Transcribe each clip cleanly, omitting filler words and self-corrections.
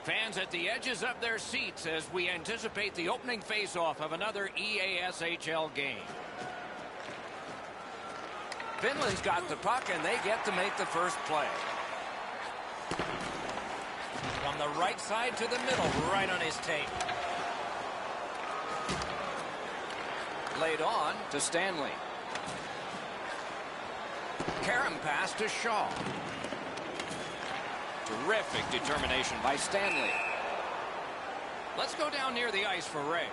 Fans at the edges of their seats as we anticipate the opening face-off of another EASHL game. Finland's got the puck, and they get to make the first play. From the right side to the middle, right on his tape. Laid on to Stanley. Karam pass to Shaw. Terrific determination by Stanley. Let's go down near the ice for Ray.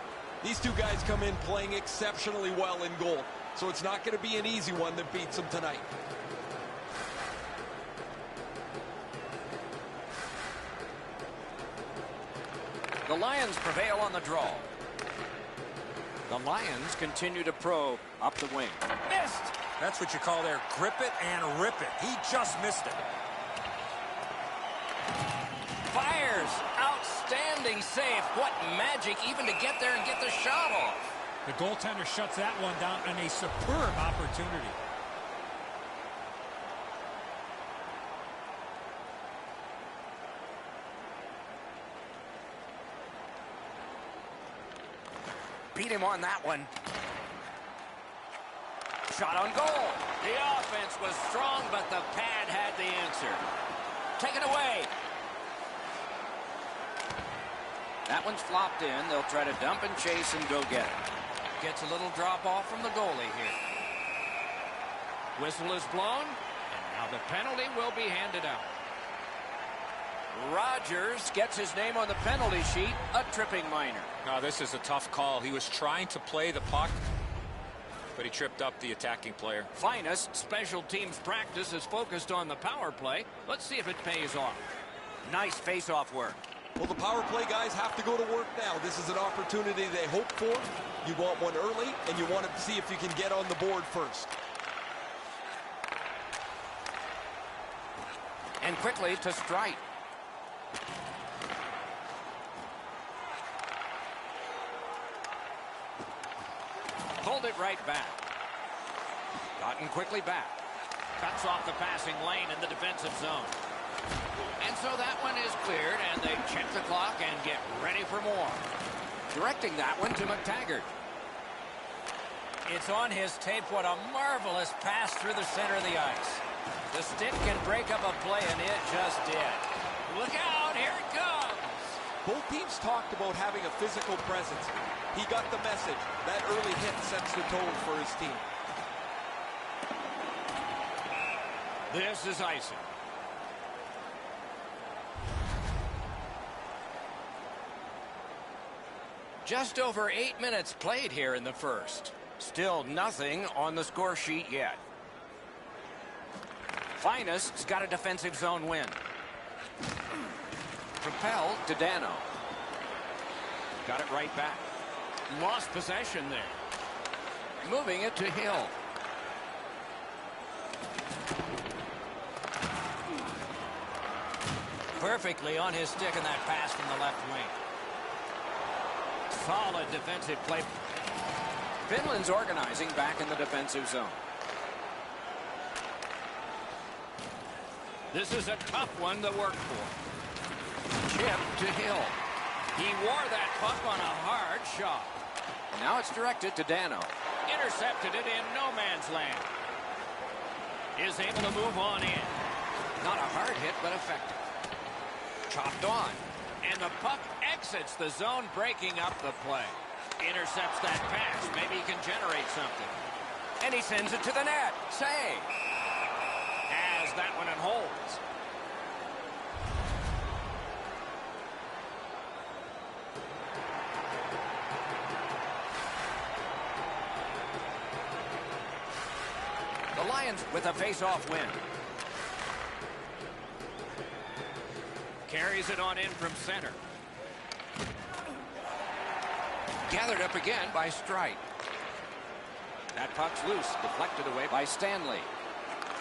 These two guys come in playing exceptionally well in goal, so it's not going to be an easy one that beats them tonight. The Lions prevail on the draw. The Lions continue to probe up the wing. Missed! That's what you call there, grip it and rip it. He just missed it. Fires! Outstanding save. What magic even to get there and get the shot off. The goaltender shuts that one down on a superb opportunity. Beat him on that one. Shot on goal. The offense was strong, but the pad had the answer. Taken away. That one's flopped in. They'll try to dump and chase and go get it. Gets a little drop off from the goalie here. Whistle is blown, and now the penalty will be handed out. Rogers gets his name on the penalty sheet, a tripping minor. No, this is a tough call. He was trying to play the puck, but he tripped up the attacking player. Finest special teams practice is focused on the power play. Let's see if it pays off. Nice face-off work. Well, the power play guys have to go to work now. This is an opportunity they hope for. You want one early, and you want to see if you can get on the board first. And quickly to Strite. Pulled it right back. Gotten quickly back. Cuts off the passing lane in the defensive zone. And so that one is cleared, and they check the clock and get ready for more. Directing that one to McTaggart. It's on his tape. What a marvelous pass through the center of the ice. The stick can break up a play, and it just did. Look out, here it comes. Both teams talked about having a physical presence. He got the message. That early hit sets the tone for his team. This is icing. Just over 8 minutes played here in the first. Still nothing on the score sheet yet. Finest's got a defensive zone win. Propelled to Dano. Got it right back. Lost possession there. Moving it to Hill. Perfectly on his stick in that pass from the left wing. Solid defensive play. Finland's organizing back in the defensive zone. This is a tough one to work for. Chip to Hill. He wore that puck on a hard shot. Now it's directed to Dano. Intercepted it in no man's land. Is able to move on in. Not a hard hit, but effective. Chopped on. And the puck exits the zone, breaking up the play. Intercepts that pass. Maybe he can generate something. And he sends it to the net. Save. Has that one and holds. The Lions with a face-off win. Carries it on in from center. Gathered up again by Strite. That puck's loose, deflected away by Stanley.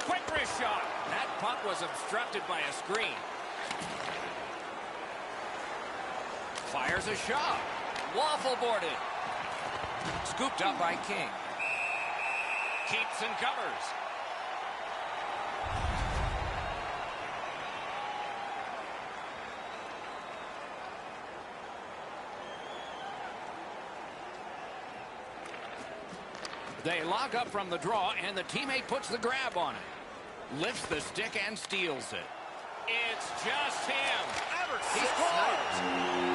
Quick wrist shot. That puck was obstructed by a screen. Fires a shot. Waffle boarded. Scooped up by King. Keeps and covers. They lock up from the draw, and the teammate puts the grab on it. Lifts the stick and steals it. It's just him. He scores.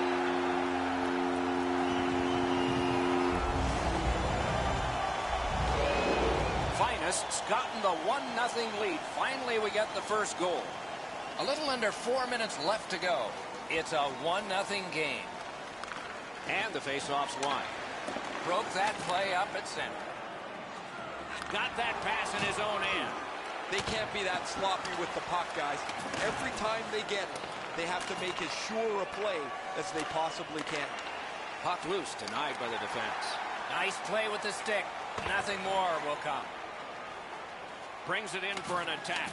Finnish gotten the 1-0 lead. Finally, we get the first goal. A little under 4 minutes left to go. It's a 1-0 game. And the faceoff's won. Broke that play up at center. Got that pass in his own end. They can't be that sloppy with the puck, guys. Every time they get it, they have to make as sure a play as they possibly can. Puck loose, denied by the defense. Nice play with the stick. Nothing more will come. Brings it in for an attack.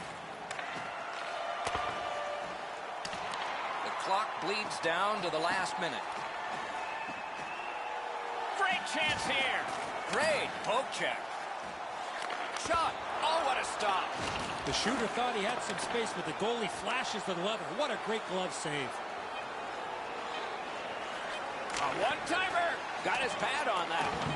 The clock bleeds down to the last minute. Great chance here. Great poke check. Shot. Oh, what a stop. The shooter thought he had some space, but the goalie flashes to the level. What a great glove save. A one-timer. Got his pad on that one.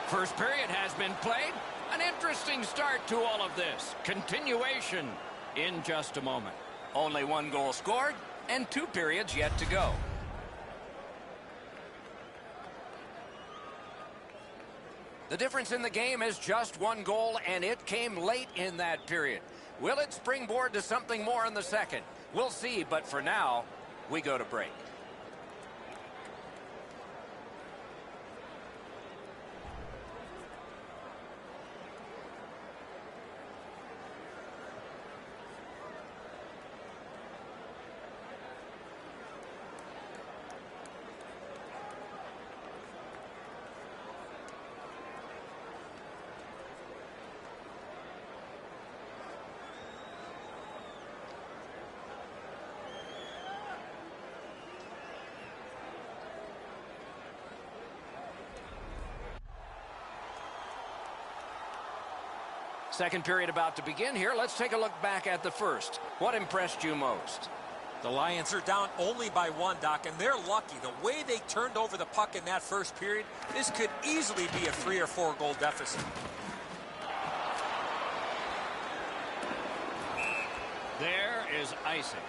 First period has been played. An interesting start to all of this. Continuation in just a moment. Only one goal scored and 2 periods yet to go. The difference in the game is just 1 goal, and it came late in that period. Will it springboard to something more in the second? We'll see, but for now, we go to break. Second period about to begin here. Let's take a look back at the first. What impressed you most? The Lions are down only by 1, Doc, and they're lucky. The way they turned over the puck in that first period, this could easily be a 3 or 4 goal deficit. There is icing.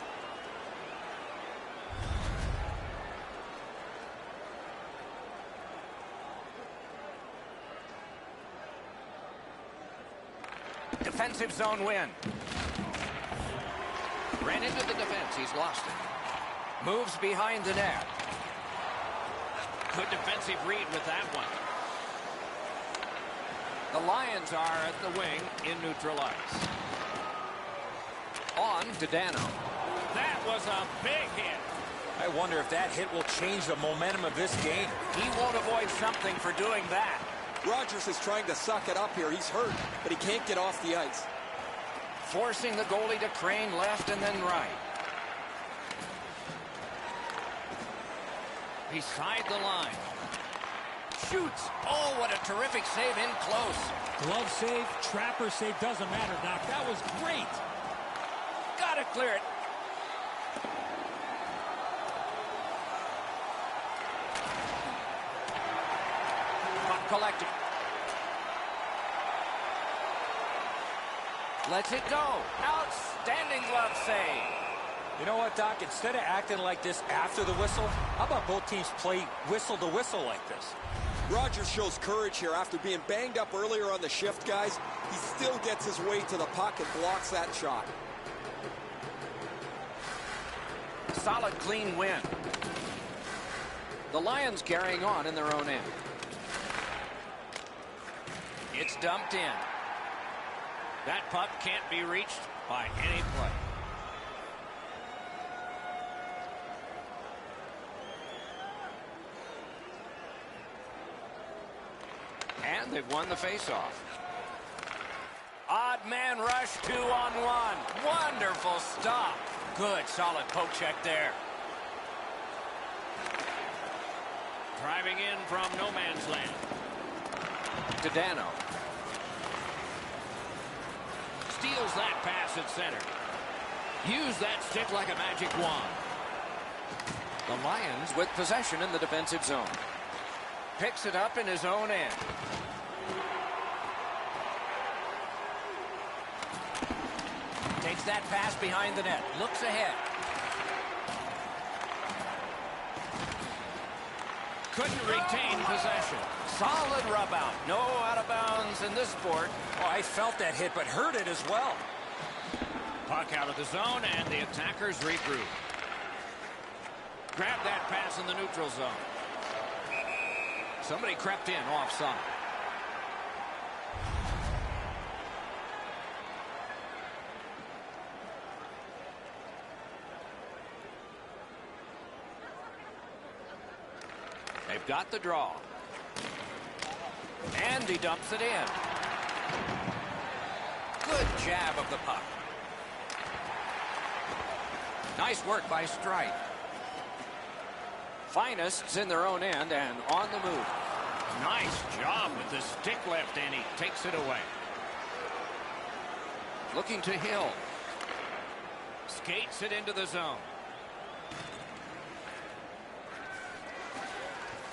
Defensive zone win. Ran into the defense. He's lost it. Moves behind the net. Good defensive read with that one. The Lions are at the wing in neutral ice. On to Dano. That was a big hit. I wonder if that hit will change the momentum of this game. He won't avoid something for doing that. Rogers is trying to suck it up here. He's hurt, but he can't get off the ice. Forcing the goalie to crane left and then right. Beside the line. Shoots. Oh, what a terrific save in close. Glove save, trapper save, doesn't matter, Doc. That was great. Gotta clear it. Puck collected. Lets it go. Outstanding glove save. You know what, Doc? Instead of acting like this after the whistle, how about both teams play whistle to whistle like this? Rogers shows courage here. After being banged up earlier on the shift, guys, he still gets his way to the puck and blocks that shot. Solid, clean win. The Lions carrying on in their own end. It's dumped in. That puck can't be reached by any play. And they've won the faceoff. Odd man rush, 2-on-1. Wonderful stop. Good, solid poke check there. Driving in from no man's land. To Dano. Steals that pass at center. Use that stick like a magic wand. The Lions with possession in the defensive zone. Picks it up in his own end. Takes that pass behind the net. Looks ahead. Couldn't retain possession. Solid rub out. No out of bounds in this sport. Oh, I felt that hit, but heard it as well. Puck out of the zone, and the attackers regroup. Grab that pass in the neutral zone. Somebody crept in offside. They've got the draw. And he dumps it in. Good jab of the puck. Nice work by Stripe. Finest's in their own end and on the move. Nice job with the stick lift, and he takes it away. Looking to Hill. Skates it into the zone.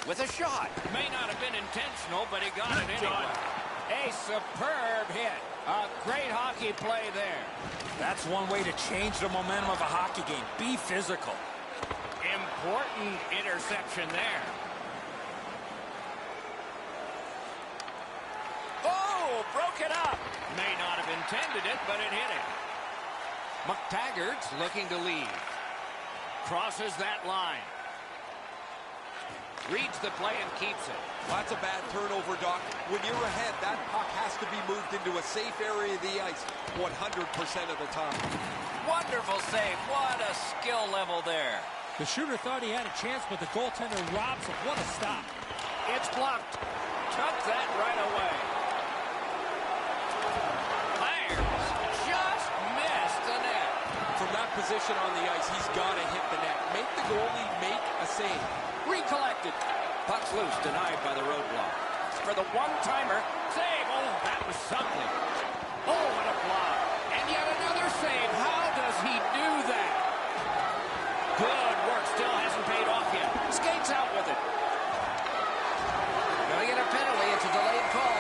With a shot. May not have been intentional, but he got it anyway. A superb hit. A great hockey play there. That's one way to change the momentum of a hockey game. Be physical. Important interception there. Oh, broke it up. May not have intended it, but it hit it. McTaggart's looking to lead. Crosses that line. Reads the play and keeps it. Well, that's a bad turnover, Doc. When you're ahead, that puck has to be moved into a safe area of the ice 100% of the time. Wonderful save. What a skill level there. The shooter thought he had a chance, but the goaltender robs him. What a stop. It's blocked. Took that right away. Myers just missed the net. From that position on the ice, he's got to hit the net. Make the goalie make a save. Recollected. Puck's loose, denied by the roadblock. For the one-timer, save. Oh, that was something. Oh, what a block. And yet another save. How does he do that? Good work. Still hasn't paid off yet. Skates out with it. Gonna get a penalty. It's a delayed call.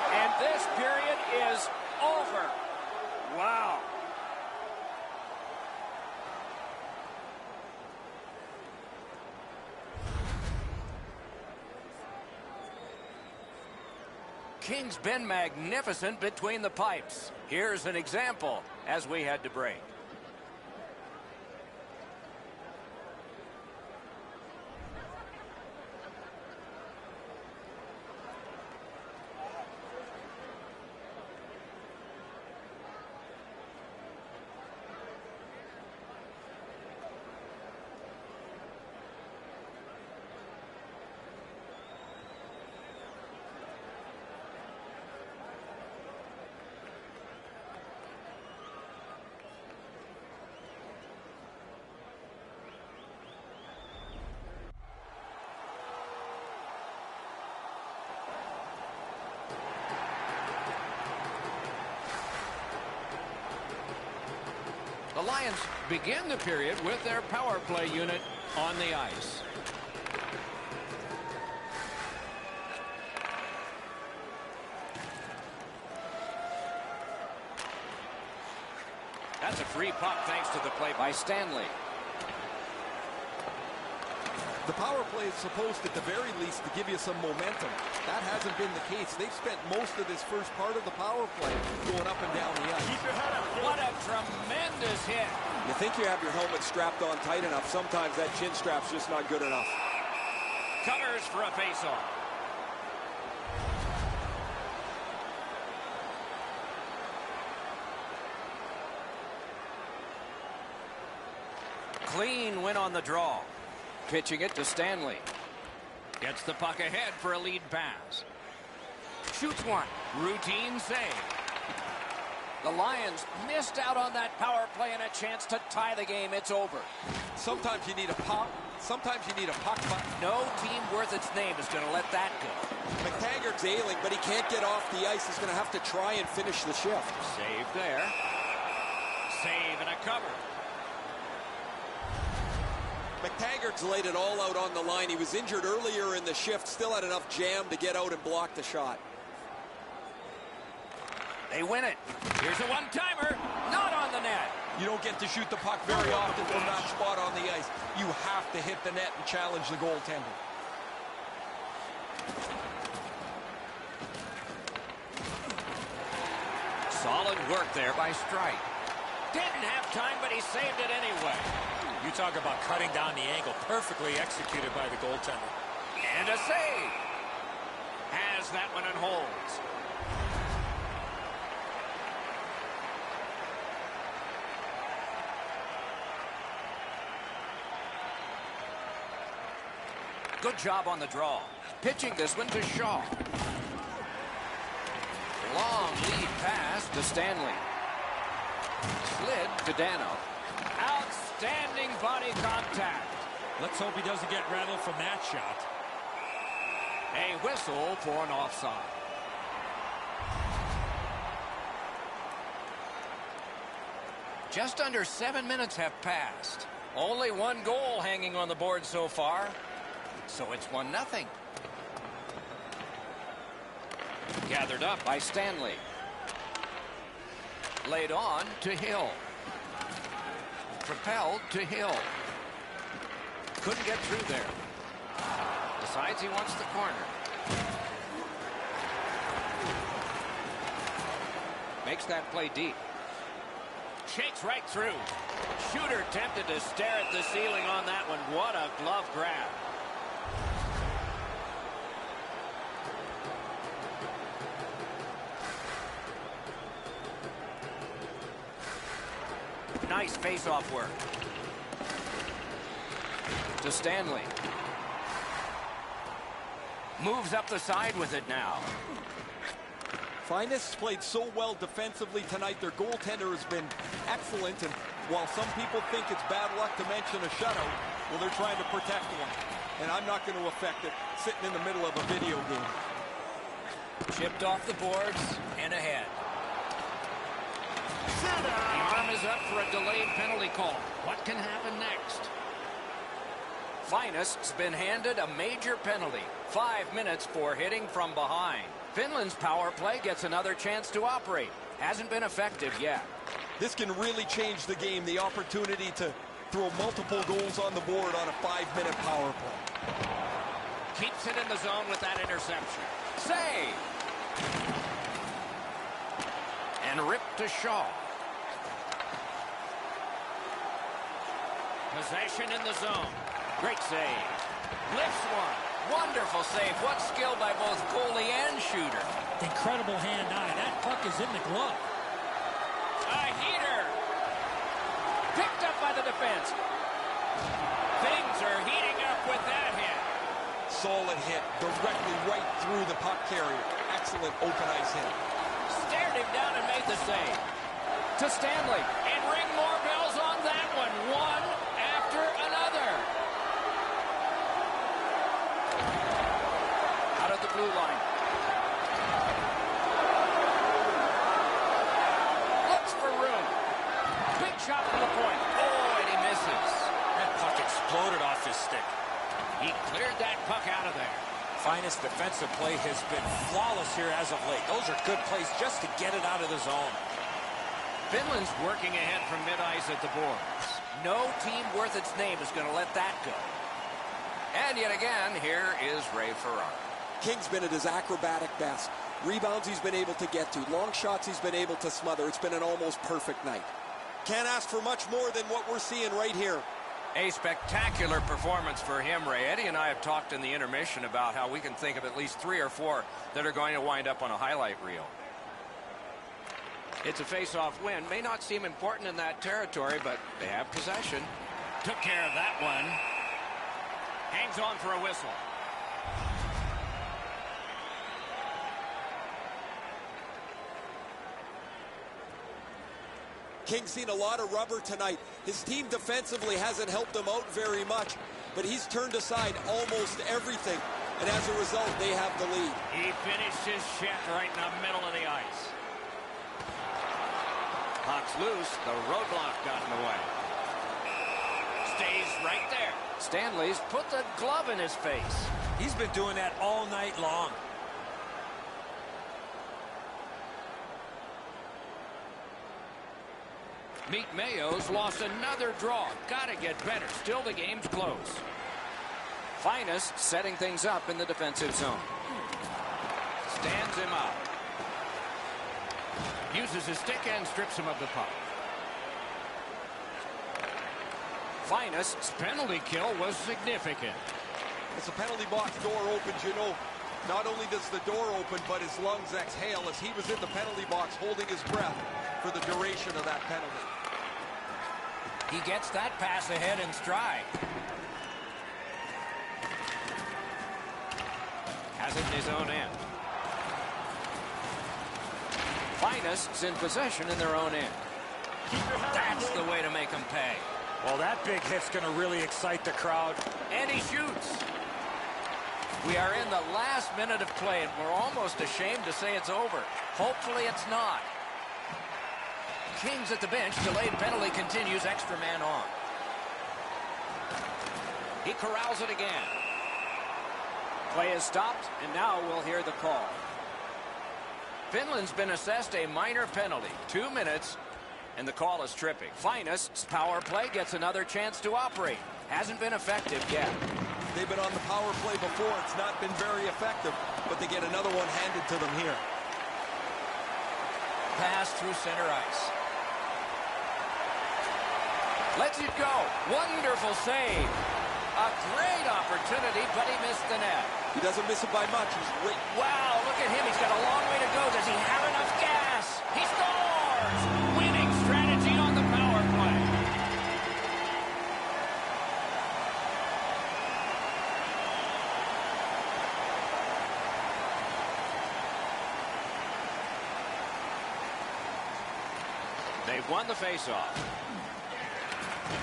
And this period is over. Wow. King's been magnificent between the pipes. Here's an example as we had to break. The Lions begin the period with their power play unit on the ice. That's a free puck thanks to the play by Stanley. The power play is supposed, at the very least, to give you some momentum. That hasn't been the case. They've spent most of this first part of the power play going up and down the ice. Keep your head up. What a tremendous hit. You think you have your helmet strapped on tight enough. Sometimes that chin strap's just not good enough. Covers for a face-off. Clean win on the draw. Pitching it to Stanley. Gets the puck ahead for a lead pass. Shoots one. Routine save. The Lions missed out on that power play and a chance to tie the game. It's over. Sometimes you need a pop. Sometimes you need a puck. No team worth its name is going to let that go. McTaggart's ailing, but he can't get off the ice. He's going to have to try and finish the shift. Save there. Save and a cover. McTaggart's laid it all out on the line. He was injured earlier in the shift, still had enough jam to get out and block the shot. They win it. Here's a one-timer. Not on the net. You don't get to shoot the puck very often from that spot on the ice. You have to hit the net and challenge the goaltender. Solid work there by Strike. Didn't have time, but he saved it anyway. You talk about cutting down the angle. Perfectly executed by the goaltender. And a save. Has that one and holds. Good job on the draw. Pitching this one to Shaw. Long lead pass to Stanley. Slid to Dano. Outstanding body contact. Let's hope he doesn't get rattled from that shot. A whistle for an offside. Just under 7 minutes have passed. Only one goal hanging on the board so far. So it's 1-0. Gathered up by Stanley. Laid on to Hill. Propelled to Hill. Couldn't get through there. Decides he wants the corner. Makes that play deep. Shakes right through. Shooter tempted to stare at the ceiling on that one. What a glove grab. Nice face-off work. To Stanley. Moves up the side with it now. Finnish played so well defensively tonight. Their goaltender has been excellent, and while some people think it's bad luck to mention a shutout, well, they're trying to protect one. And I'm not going to affect it, sitting in the middle of a video game. Chipped off the boards and ahead. The arm is up for a delayed penalty call. What can happen next? Finest's been handed a major penalty. 5 minutes for hitting from behind. Finland's power play gets another chance to operate. Hasn't been effective yet. This can really change the game. The opportunity to throw multiple goals on the board on a 5-minute power play. Keeps it in the zone with that interception. Save! And ripped to Shaw. Possession in the zone. Great save. Lifts one. Wonderful save. What skill by both goalie and shooter. Incredible hand-eye. That puck is in the glove. A heater. Picked up by the defense. Things are heating up with that hit. Solid hit. Directly right through the puck carrier. Excellent open ice hit. Stared him down and made the save. To Stanley. And ring more bells on that one. One after another. Out of the blue line. Looks for room. Big shot from the point. Oh, and he misses. That puck exploded off his stick. He cleared that puck out of there. Finest defensive play has been flawless here as of late. Those are good plays just to get it out of the zone. Finland's working ahead from mid-ice at the boards. No team worth its name is going to let that go. And yet again, here is Ray Ferraro. King's been at his acrobatic best. Rebounds he's been able to get to. Long shots he's been able to smother. It's been an almost perfect night. Can't ask for much more than what we're seeing right here. A spectacular performance for him, Ray. Eddie and I have talked in the intermission about how we can think of at least 3 or 4 that are going to wind up on a highlight reel. It's a face-off win. May not seem important in that territory, but they have possession. Took care of that one. Hangs on for a whistle. King's seen a lot of rubber tonight. His team defensively hasn't helped him out very much, but he's turned aside almost everything, and as a result, they have the lead. He finished his shift right in the middle of the ice. Puck's loose. The roadblock got in the way. Stays right there. Stanley's put the glove in his face. He's been doing that all night long. Meet Mayo's lost another draw. Gotta get better. Still the game's close. Finnish setting things up in the defensive zone. Stands him up. Uses his stick and strips him of the puck. Finnish penalty kill was significant. As the penalty box door opens, you know, not only does the door open, but his lungs exhale as he was in the penalty box holding his breath for the duration of that penalty. He gets that pass ahead in stride. Has it in his own end. Finnish in possession in their own end. That's the way to make them pay. Well, that big hit's going to really excite the crowd. And he shoots. We are in the last minute of play, and we're almost ashamed to say it's over. Hopefully it's not. Kings at the bench. Delayed penalty continues. Extra man on. He corrals it again. Play is stopped, and now we'll hear the call. Finland's been assessed a minor penalty. 2 minutes, and the call is tripping. Finnish power play gets another chance to operate. Hasn't been effective yet. They've been on the power play before. It's not been very effective, but they get another one handed to them here. Pass through center ice. Lets it go. Wonderful save. A great opportunity, but he missed the net. He doesn't miss it by much. He's waiting. Wow, look at him. He's got a long way to go. Does he have enough gas? He scores! Winning strategy on the power play. They've won the faceoff.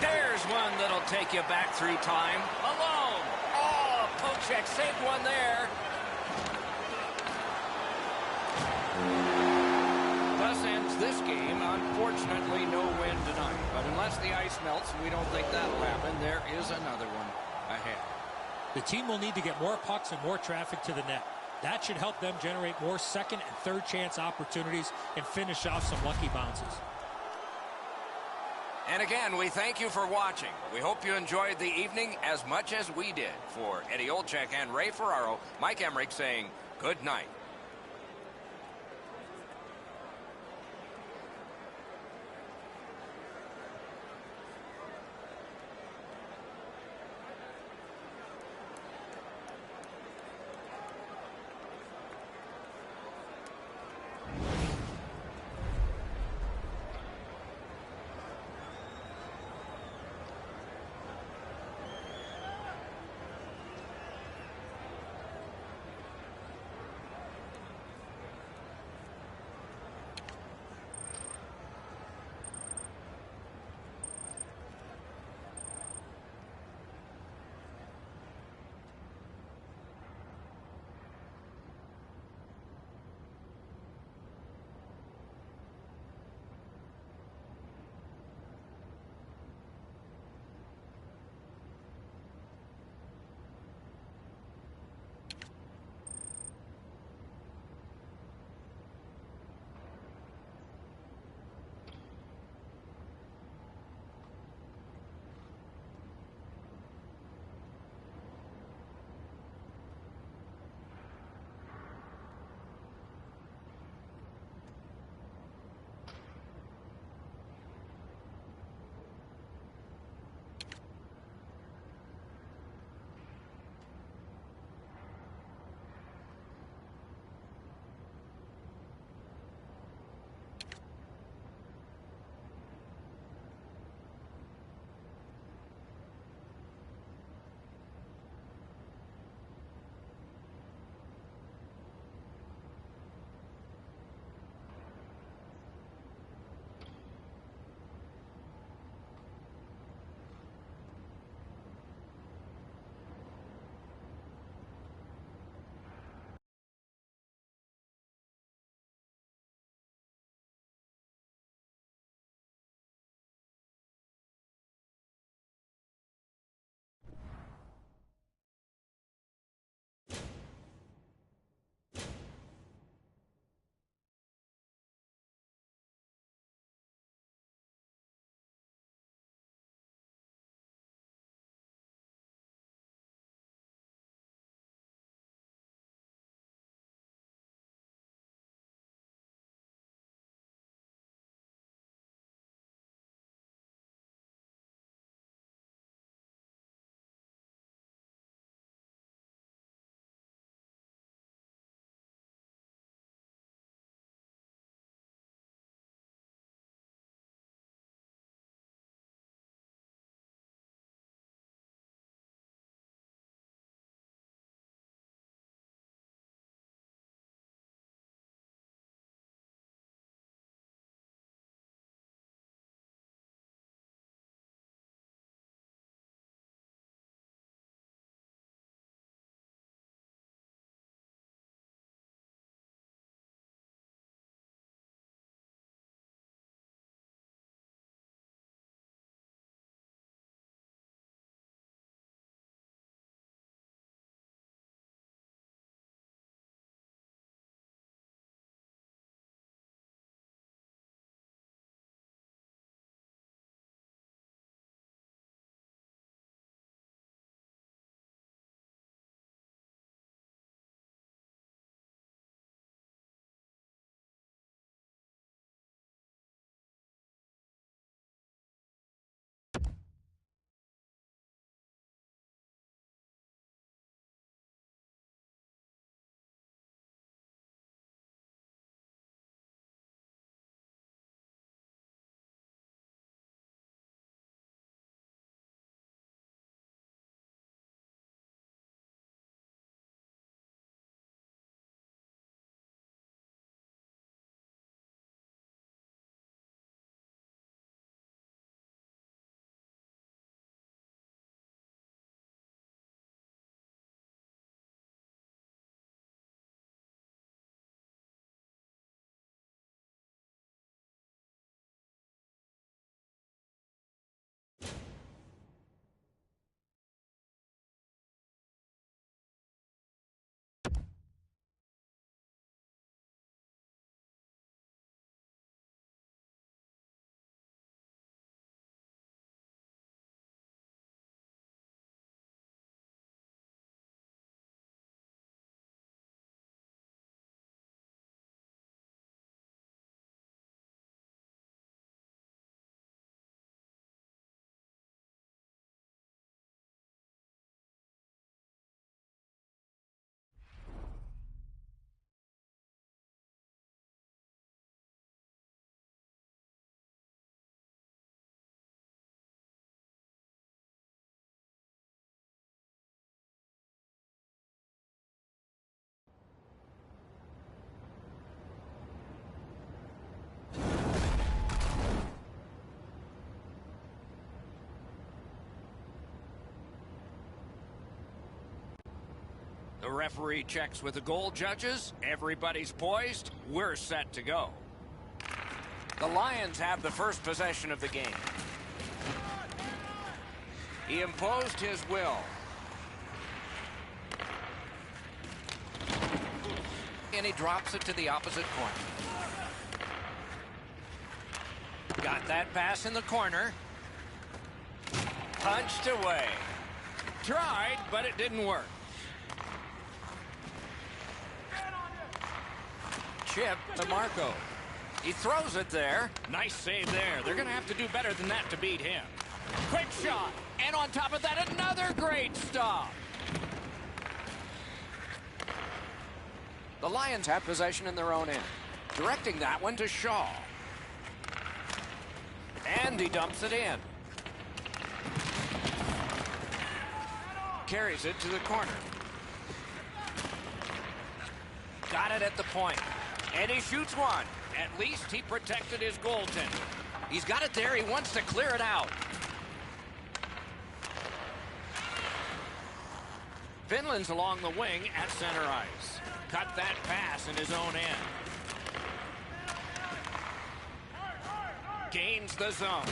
There's one that'll take you back through time. Alone. Oh, Pochek saved one there. Thus ends this game. Unfortunately, no win tonight. But unless the ice melts, we don't think that'll happen. There is another one ahead. The team will need to get more pucks and more traffic to the net. That should help them generate more second and third chance opportunities and finish off some lucky bounces. And again, we thank you for watching. We hope you enjoyed the evening as much as we did. For Eddie Olczyk and Ray Ferraro, Mike Emmerich saying good night. referee checks with the goal judges. Everybody's poised. We're set to go. The Lions have the first possession of the game. He imposed his will. And he drops it to the opposite corner. Got that pass in the corner. Punched away. Tried, but it didn't work. Chip to Marco. He throws it there. Nice save there. They're going to have to do better than that to beat him. Quick shot. And on top of that, another great stop. The Lions have possession in their own end. Directing that one to Shaw. And he dumps it in. Carries it to the corner. Got it at the point. And he shoots one. At least he protected his goaltender. He's got it there. He wants to clear it out. Finland's along the wing at center ice. Cut that pass in his own end. Gains the zone.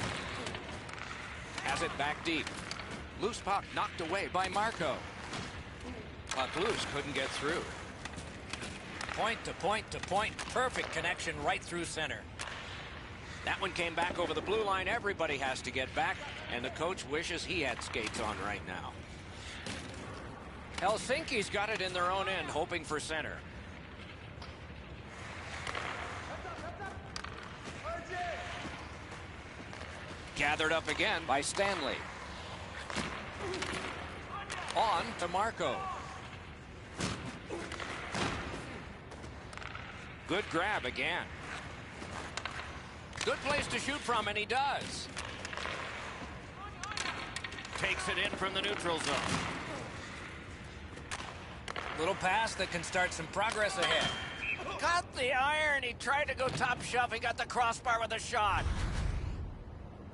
Has it back deep. Loose puck knocked away by Marco. Puck loose, couldn't get through. Point to point to point. Perfect connection right through center. That one came back over the blue line. Everybody has to get back, and the coach wishes he had skates on right now. Helsinki's got it in their own end, hoping for center. Gathered up again by Stanley. On to Marco. Good grab again. Good place to shoot from, and he does. Takes it in from the neutral zone. Little pass that can start some progress ahead. Got the iron. He tried to go top shelf. He got the crossbar with a shot.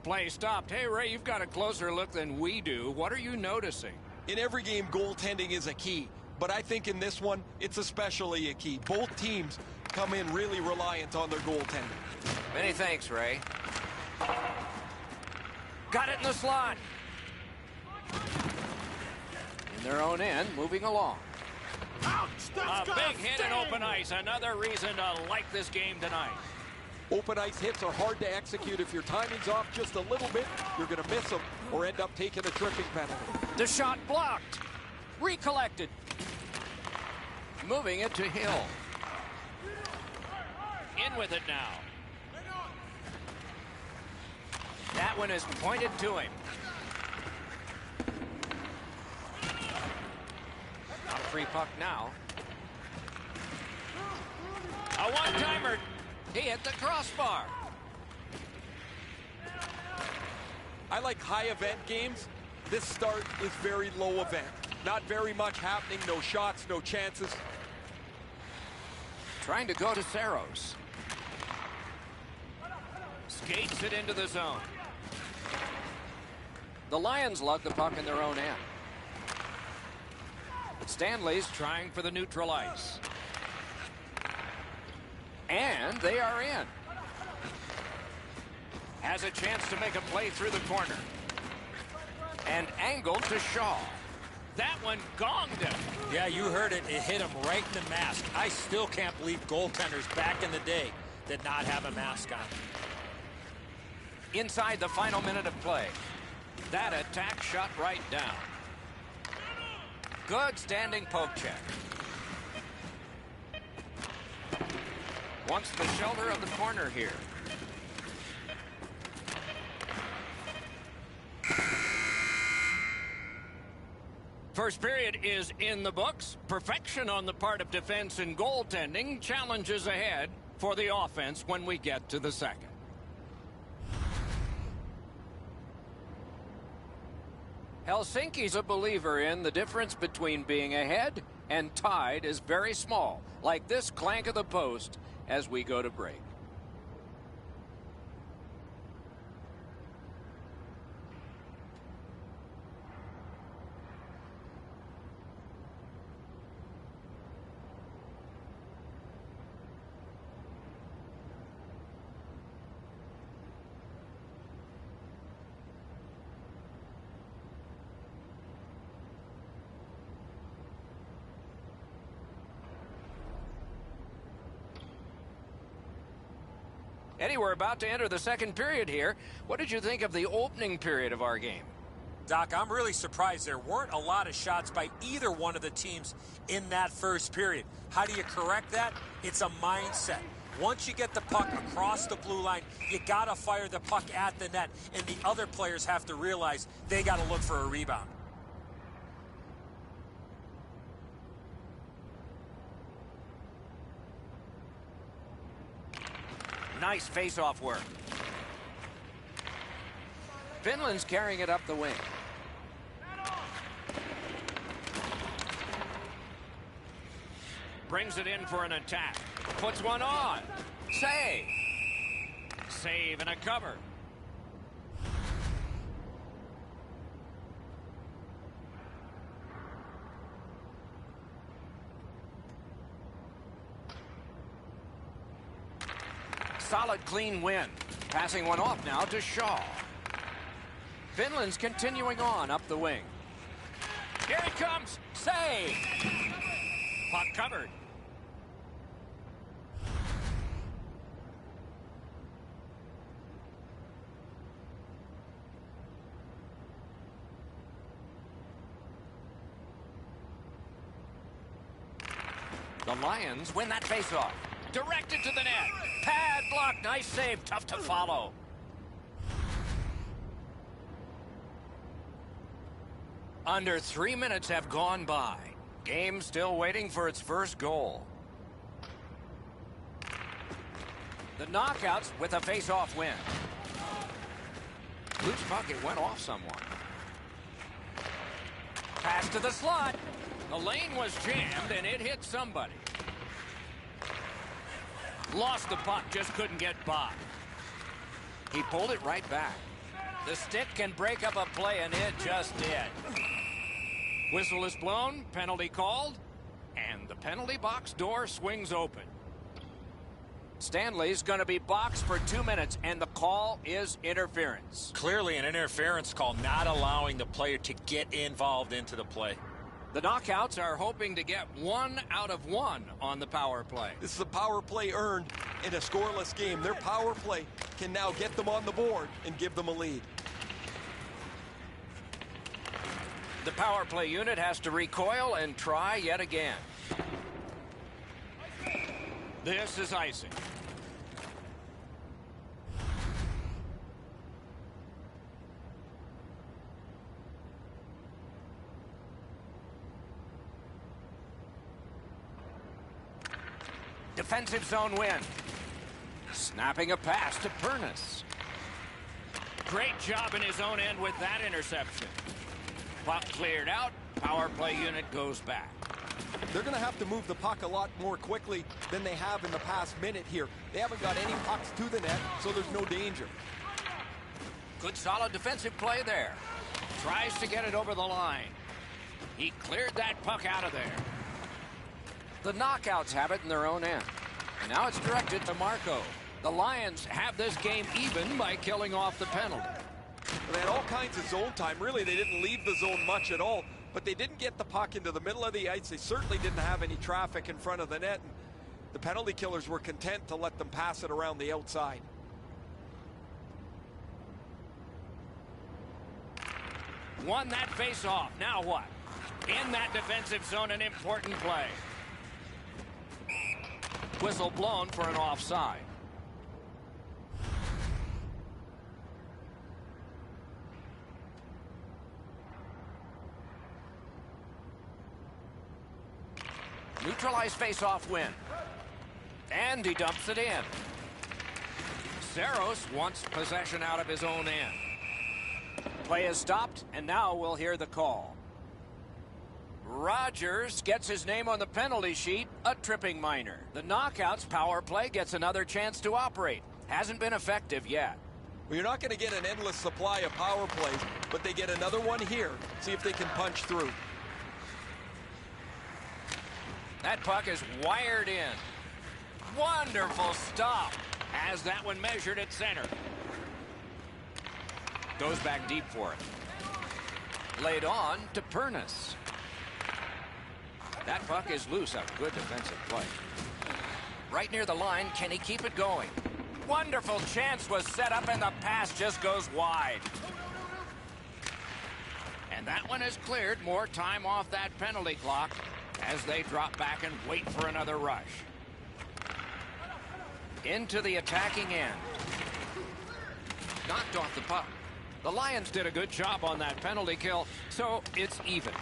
Play stopped. Hey, Ray, you've got a closer look than we do. What are you noticing? In every game, goaltending is a key. But I think in this one, it's especially a key. Both teams come in really reliant on their goaltending. Many thanks, Ray. Got it in the slot. In their own end, moving along. Ouch! A big hit in open ice. Another reason to like this game tonight. Open ice hits are hard to execute. If your timing's off just a little bit, you're going to miss them or end up taking a tripping penalty. The shot blocked. Recollected. Moving it to Hill. In with it now. That one is pointed to him. Not a free puck now. A one-timer. He hit the crossbar. I like high event games. This start is very low event. Not very much happening. No shots, no chances. Trying to go to Saros. Skates it into the zone. The Lions lug the puck in their own end. Stanley's trying for the neutral ice. And they are in. Has a chance to make a play through the corner. And angled to Shaw. That one gonged him. Yeah, you heard it. It hit him right in the mask. I still can't believe goaltenders back in the day did not have a mask on. Inside the final minute of play. That attack shot right down. Good standing poke check. Wants the shelter of the corner here. First period is in the books. Perfection on the part of defense and goaltending. Challenges ahead for the offense when we get to the second. Helsinki's a believer in the difference between being ahead and tied is very small, like this clank of the post as we go to break. Eddie, we're about to enter the second period here. What did you think of the opening period of our game? Doc, I'm really surprised there weren't a lot of shots by either one of the teams in that first period. How do you correct that? It's a mindset. Once you get the puck across the blue line, you got to fire the puck at the net, and the other players have to realize they got to look for a rebound. Nice face-off work. Finland's carrying it up the wing. Brings it in for an attack. Puts one on. Save. Save and a cover. Solid, clean win. Passing one off now to Shaw. Finland's continuing on up the wing. Here it comes. Save. Puck covered. The Lions win that faceoff. Directed to the net. Pad block. Nice save. Tough to follow. Under 3 minutes have gone by. Game still waiting for its first goal. The Knockouts with a face-off win. Loose puck, it went off someone. Pass to the slot. The lane was jammed and it hit somebody. Lost the puck, just couldn't get by. He pulled it right back. The stick can break up a play, and it just did. Whistle is blown, penalty called, and the penalty box door swings open. Stanley's going to be boxed for 2 minutes, and the call is interference. Clearly an interference call, not allowing the player to get involved into the play. The Knockouts are hoping to get 1 out of 1 on the power play. This is a power play earned in a scoreless game. Their power play can now get them on the board and give them a lead. The power play unit has to recoil and try yet again. This is icing. Defensive zone win. Snapping a pass to Pernus. Great job in his own end with that interception. Puck cleared out. Power play unit goes back. They're going to have to move the puck a lot more quickly than they have in the past minute here. They haven't got any pucks to the net, so there's no danger. Good solid defensive play there. Tries to get it over the line. He cleared that puck out of there. The Knockouts have it in their own end. And now it's directed to Marco. The Lions have this game even by killing off the penalty. They had all kinds of zone time. Really, they didn't leave the zone much at all. But they didn't get the puck into the middle of the ice. They certainly didn't have any traffic in front of the net. And the penalty killers were content to let them pass it around the outside. Won that face-off. Now what? In that defensive zone, an important play. Whistle blown for an offside. Neutralized face-off win. And he dumps it in. Saros wants possession out of his own end. Play is stopped, and now we'll hear the call. Rogers gets his name on the penalty sheet, a tripping minor. The Knockouts power play gets another chance to operate. Hasn't been effective yet. Well, you're not going to get an endless supply of power plays, but they get another one here. See if they can punch through. That puck is wired in. Wonderful stop as that one measured at center. Goes back deep for it. Laid on to Pernus. That puck is loose. A good defensive play. Right near the line. Can he keep it going? Wonderful chance was set up, and the pass just goes wide. And that one is cleared. More time off that penalty clock as they drop back and wait for another rush. Into the attacking end. Knocked off the puck. The Lions did a good job on that penalty kill, so it's even.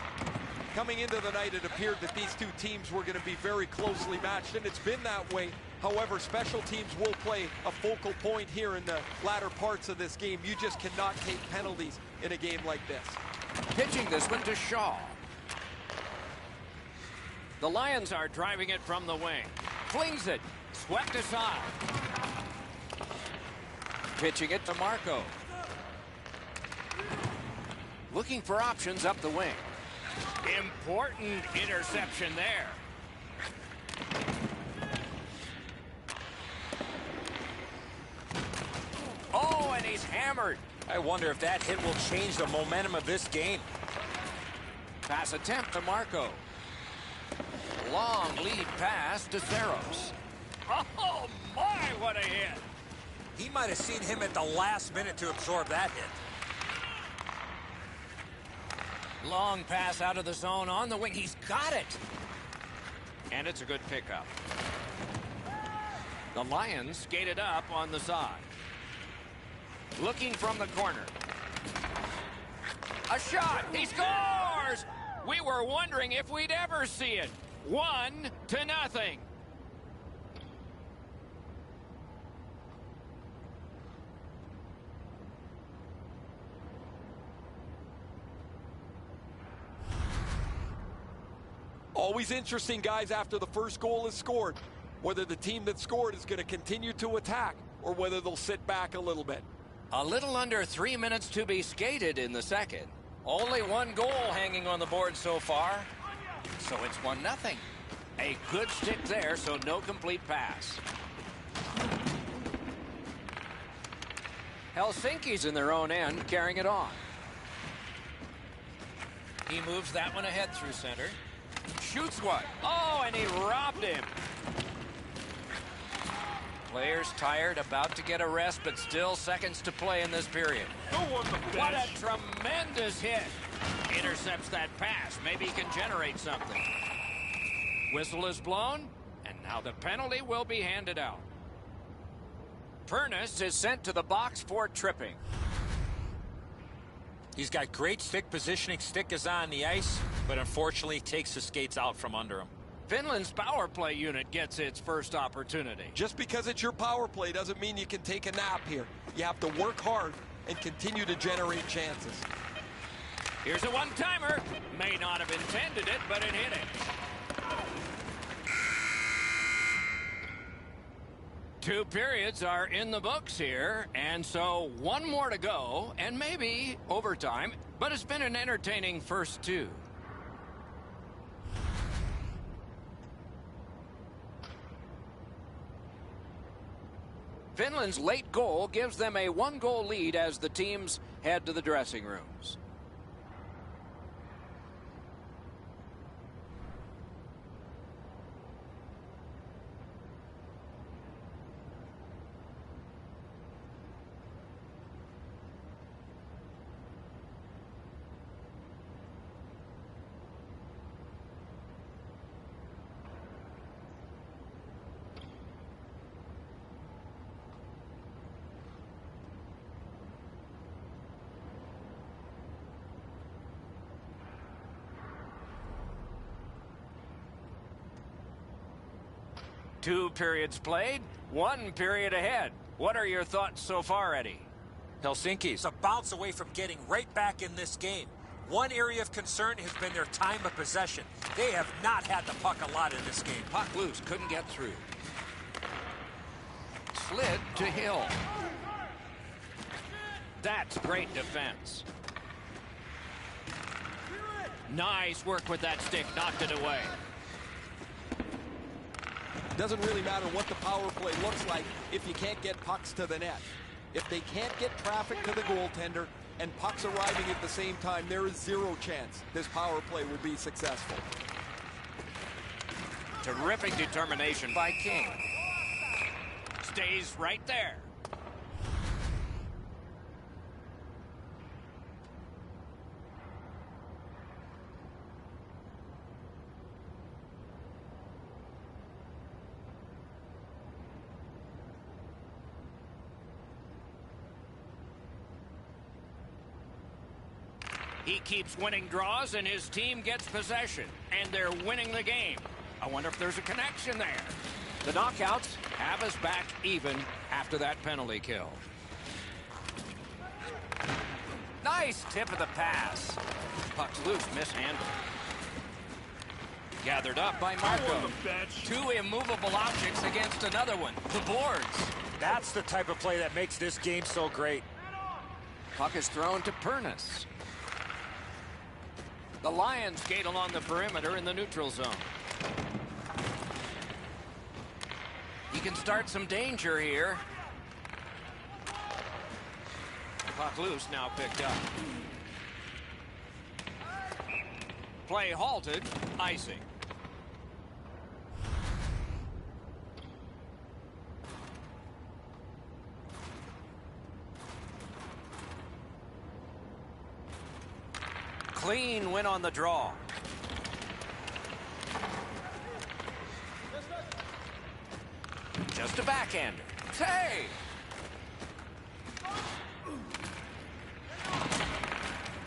Coming into the night, it appeared that these two teams were going to be very closely matched, and it's been that way. However, special teams will play a focal point here in the latter parts of this game. You just cannot take penalties in a game like this. Pitching this one to Shaw. The Lions are driving it from the wing. Flings it. Swept aside. Pitching it to Marco. Looking for options up the wing. Important interception there. Oh, and he's hammered. I wonder if that hit will change the momentum of this game. Pass attempt to Marco. Long lead pass to Zeros. Oh, my, what a hit. He might have seen him at the last minute to absorb that hit. Long pass out of the zone on the wing. He's got it. And it's a good pickup. The Lions skated up on the side. Looking from the corner. A shot. He scores! We were wondering if we'd ever see it. 1-0. Always interesting, guys, after the first goal is scored, whether the team that scored is going to continue to attack or whether they'll sit back a little bit. A little under 3 minutes to be skated in the second. Only one goal hanging on the board so far. So it's 1-0. A good stick there, so no complete pass. Helsinki's in their own end, carrying it on. He moves that one ahead through center. Shoots one. Oh, and he robbed him. Players tired, about to get a rest, but still seconds to play in this period. What a tremendous hit. Intercepts that pass. Maybe he can generate something. Whistle is blown, and now the penalty will be handed out. Furnace is sent to the box for tripping. He's got great stick positioning. Stick is on the ice, but unfortunately takes the skates out from under him. Finland's power play unit gets its first opportunity. Just because it's your power play doesn't mean you can take a nap here. You have to work hard and continue to generate chances. Here's a one-timer. May not have intended it, but it hit it. 2 periods are in the books here, and so 1 more to go, and maybe overtime, but it's been an entertaining first 2. Finland's late goal gives them a 1-goal lead as the teams head to the dressing rooms. Two periods played, 1 period ahead. What are your thoughts so far, Eddie? Helsinki's a bounce away from getting right back in this game. One area of concern has been their time of possession. They have not had the puck a lot in this game. Puck loose, couldn't get through. Slid to Hill. That's great defense. Nice work with that stick, knocked it away. Doesn't really matter what the power play looks like if you can't get pucks to the net. If they can't get traffic to the goaltender and pucks arriving at the same time, there is 0 chance this power play will be successful. Terrific determination by King. Stays right there. He keeps winning draws, and his team gets possession, and they're winning the game. I wonder if there's a connection there. The knockouts have us back even after that penalty kill. Nice tip of the pass. Puck's loose, mishandled. Gathered up by Marco. Two immovable objects against another one. The boards. That's the type of play that makes this game so great. Puck is thrown to Pernis. The Lions skate along the perimeter in the neutral zone. He can start some danger here. Puck loose, now picked up. Play halted, icing. Clean win on the draw. Just a backhander. Hey!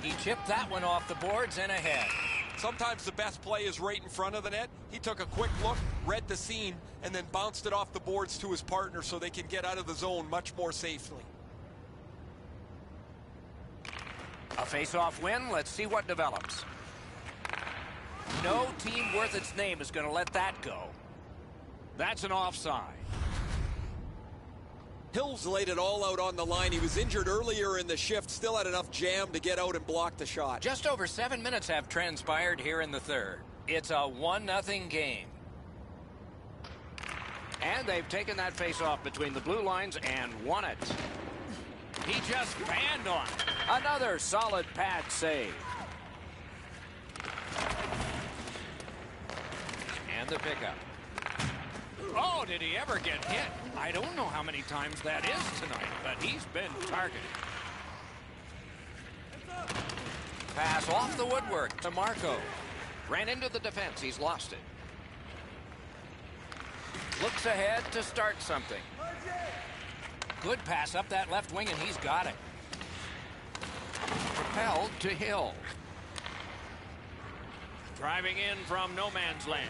He chipped that one off the boards and ahead. Sometimes the best play is right in front of the net. He took a quick look, read the scene, and then bounced it off the boards to his partner so they can get out of the zone much more safely. A face-off win. Let's see what develops. No team worth its name is going to let that go. That's an offside. Hills laid it all out on the line. He was injured earlier in the shift, still had enough jam to get out and block the shot. Just over 7 minutes have transpired here in the third. It's a 1-0 game. And they've taken that face-off between the blue lines and won it. He just banned on it. Another solid pad save. And the pickup. Oh, did he ever get hit? I don't know how many times that is tonight, but he's been targeted. Pass off the woodwork to Marco. Ran into the defense. He's lost it. Looks ahead to start something. Good pass up that left wing, and he's got it. Propelled to Hill. Driving in from no man's land.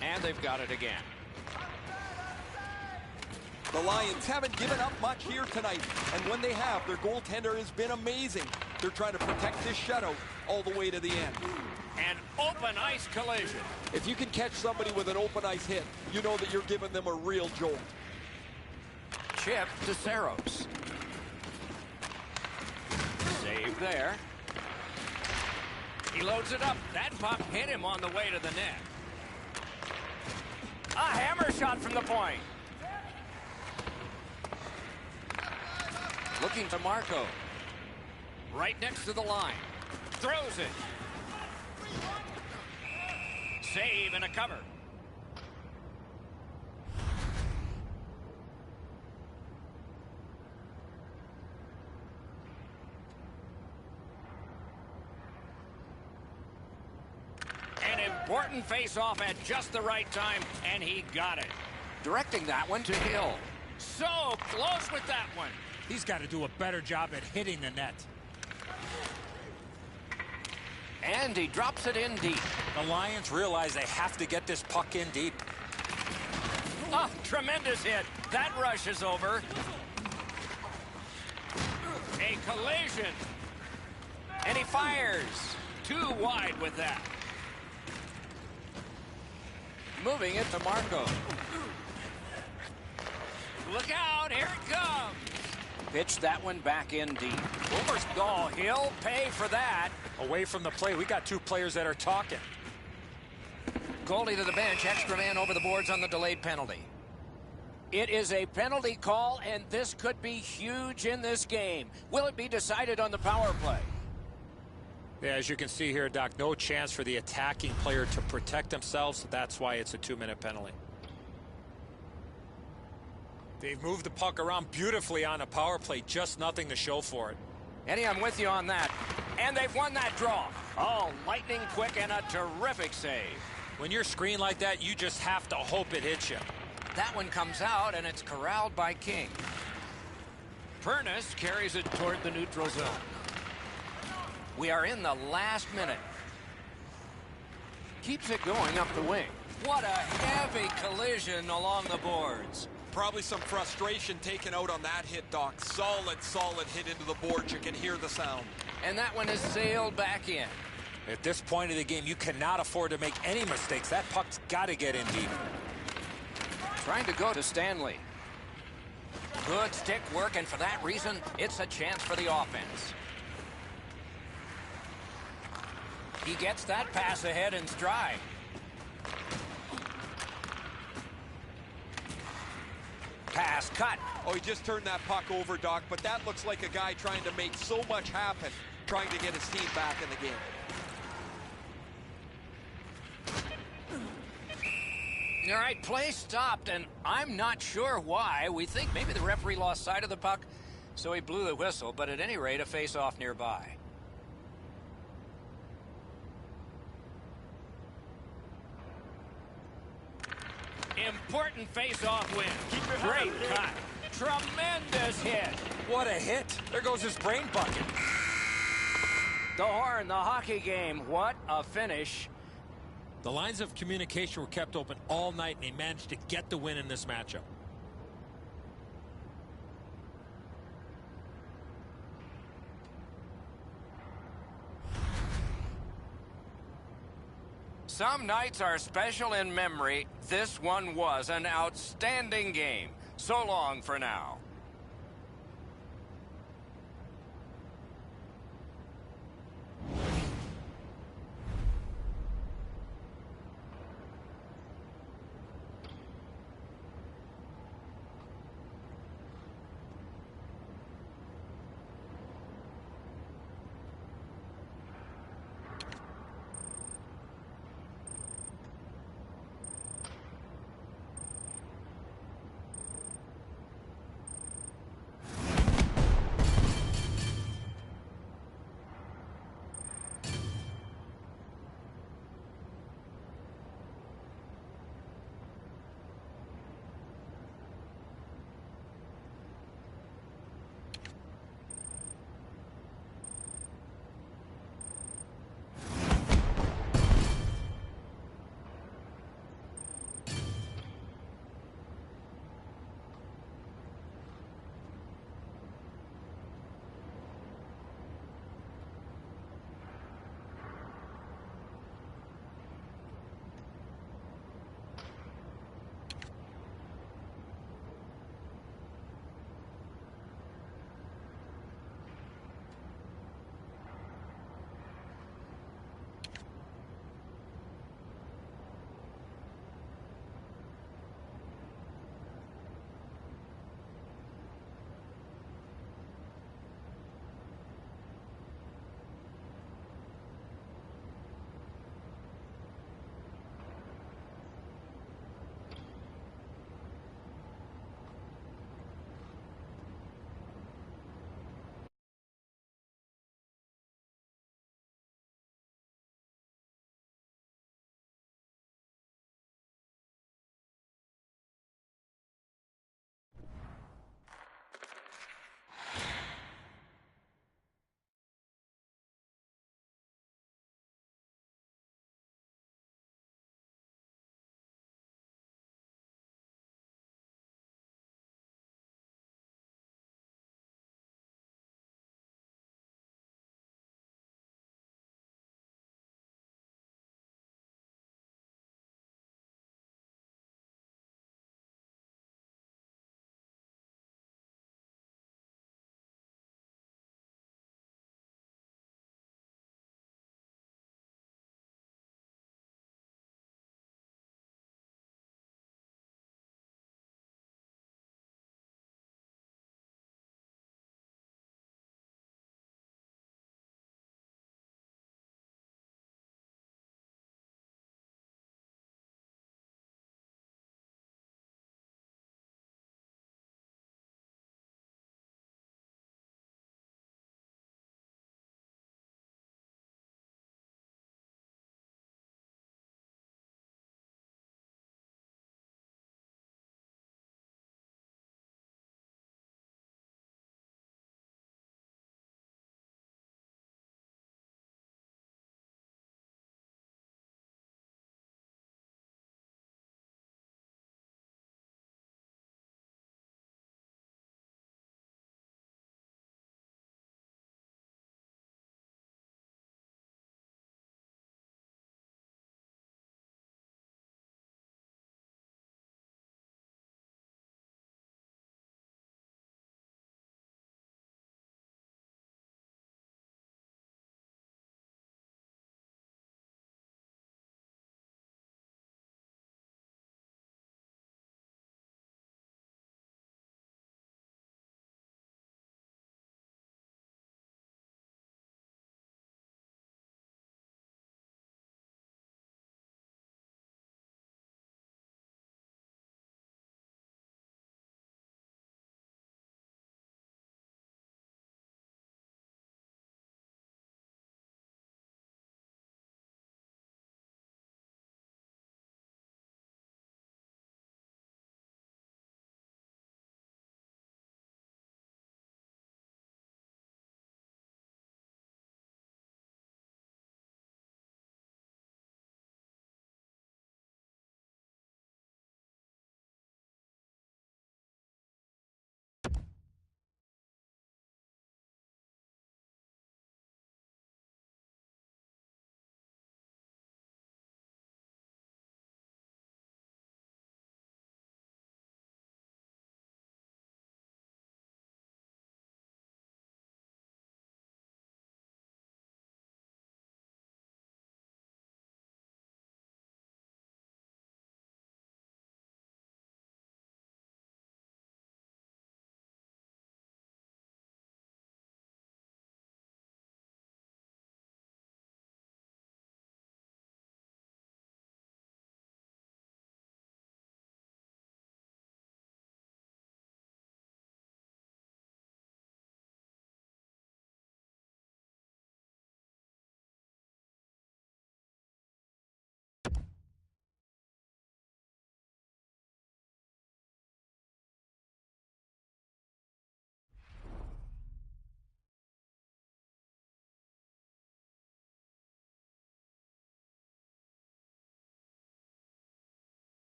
And they've got it again. The Lions haven't given up much here tonight, and when they have, their goaltender has been amazing. They're trying to protect this shutout all the way to the end. An open ice collision. If you can catch somebody with an open ice hit, you know that you're giving them a real jolt. Chip to Saros. Save there. He loads it up. That puck hit him on the way to the net. A hammer shot from the point. Looking to Marco. Right next to the line. Throws it. Save and a cover. An important face-off at just the right time, and he got it. Directing that one to Hill. So close with that one. He's got to do a better job at hitting the net. And he drops it in deep. The Lions realize they have to get this puck in deep. Oh, tremendous hit. That rush is over. A collision. And he fires. Too wide with that. Moving it to Marco. Look out, here it comes. Pitched that one back in deep. Oh, he'll pay for that. Away from the play, we got two players that are talking. Goalie to the bench, extra man over the boards on the delayed penalty. It is a penalty call, and this could be huge in this game. Will it be decided on the power play? Yeah, as you can see here, Doc, no chance for the attacking player to protect themselves. That's why it's a 2-minute penalty. They've moved the puck around beautifully on a power play, just nothing to show for it. Eddie, I'm with you on that. And they've won that draw. Oh, lightning quick and a terrific save. When you're screened like that, you just have to hope it hits you. That one comes out, and it's corralled by King. Furness carries it toward the neutral zone. We are in the last minute. Keeps it going up the wing. What a heavy collision along the boards. Probably some frustration taken out on that hit, Doc. Solid hit into the board. You can hear the sound. And that one is sailed back in. At this point of the game, you cannot afford to make any mistakes. That puck's got to get in deep. Trying to go to Stanley. Good stick work, and for that reason, it's a chance for the offense. He gets that pass ahead in stride. Pass cut. Oh, he just turned that puck over, Doc, but that looks like a guy trying to make so much happen, trying to get his team back in the game. All right, play stopped, and I'm not sure why. We think maybe the referee lost sight of the puck, so he blew the whistle, but at any rate, a face-off nearby. Important face-off win. Great cut. Tremendous hit. What a hit. There goes his brain bucket. The horn, the hockey game. What a finish. The lines of communication were kept open all night, and they managed to get the win in this matchup. Some nights are special in memory. This one was an outstanding game. So long for now.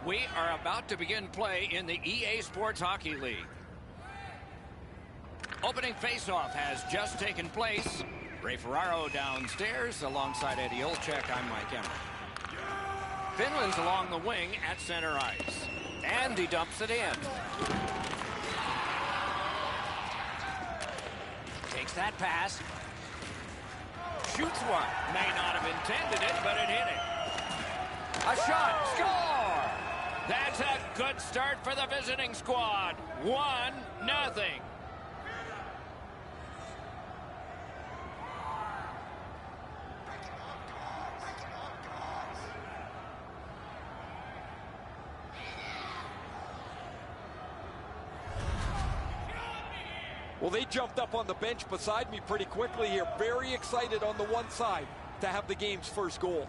We are about to begin play in the EA Sports Hockey League. Opening faceoff has just taken place. Ray Ferraro downstairs alongside Eddie Olczyk. I'm Mike Emmer. Finland's along the wing at center ice. And he dumps it in. Takes that pass. Shoots one. May not have intended it, but it hit him. A shot. Score! That's a good start for the visiting squad. 1-0. Well, they jumped up on the bench beside me pretty quickly here. Very excited on the one side to have the game's first goal.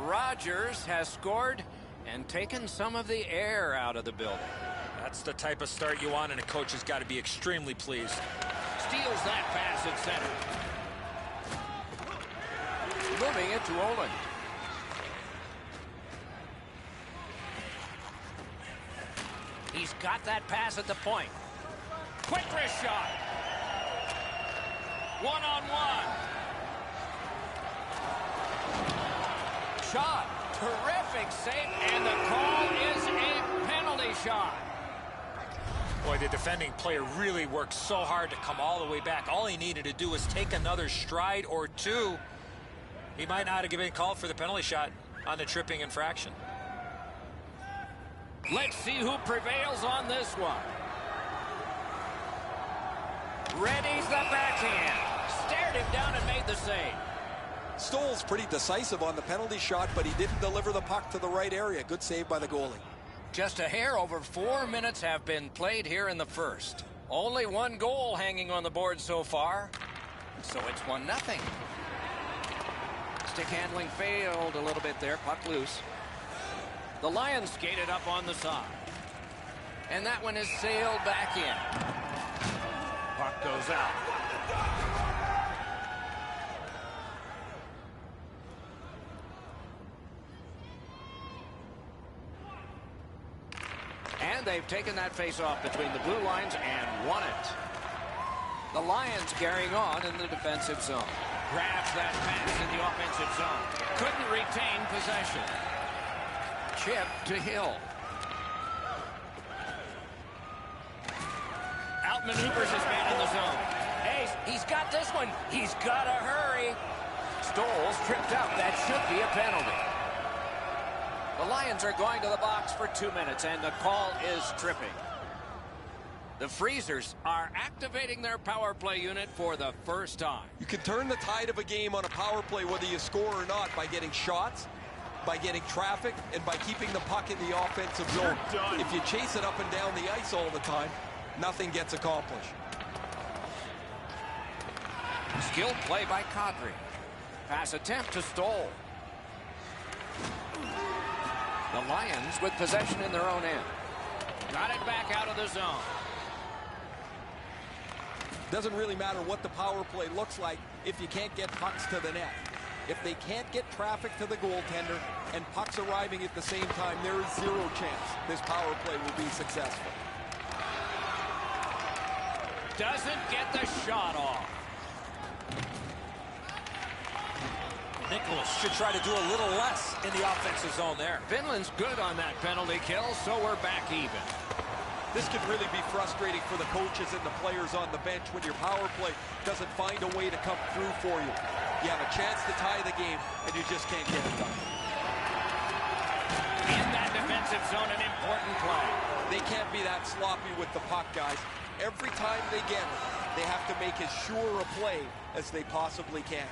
Rogers has scored and taken some of the air out of the building. That's the type of start you want, and a coach has got to be extremely pleased. Steals that pass at center. Moving it to Olin. He's got that pass at the point. Quick wrist shot. One-on-one. Shot. Terrific save, and the call is a penalty shot. Boy, the defending player really worked so hard to come all the way back. All he needed to do was take another stride or two. He might not have been called for the penalty shot on the tripping infraction. Let's see who prevails on this one. Ready's the backhand. Stared him down and made the save. Stoll's pretty decisive on the penalty shot, but he didn't deliver the puck to the right area. Good save by the goalie. Just a hair over 4 minutes have been played here in the first. Only one goal hanging on the board so far, so it's 1-0. Stick handling failed a little bit there, puck loose. The Lions skated up on the side. And that one is sailed back in. Puck goes out. And they've taken that face-off between the blue lines and won it. The Lions carrying on in the defensive zone. Grabs that pass in the offensive zone. Couldn't retain possession. Chip to Hill. Outmaneuvers his man in the zone. Hey, he's got this one. He's got to hurry. Stoll's tripped up. That should be a penalty. The Lions are going to the box for 2 minutes, and the call is tripping. The Freezers are activating their power play unit for the first time. You can turn the tide of a game on a power play, whether you score or not, by getting shots, by getting traffic, and by keeping the puck in the offensive zone. If you chase it up and down the ice all the time, nothing gets accomplished. Skilled play by Kadri. Pass attempt to Stoll. The Lions with possession in their own end. Got it back out of the zone. Doesn't really matter what the power play looks like if you can't get pucks to the net. If they can't get traffic to the goaltender and pucks arriving at the same time, there is zero chance this power play will be successful. Doesn't get the shot off. Nicholas should try to do a little less in the offensive zone there. Finland's good on that penalty kill, so we're back even. This could really be frustrating for the coaches and the players on the bench when your power play doesn't find a way to come through for you. You have a chance to tie the game, and you just can't get it done. In that defensive zone, an important play. They can't be that sloppy with the puck, guys. Every time they get it, they have to make as sure a play as they possibly can.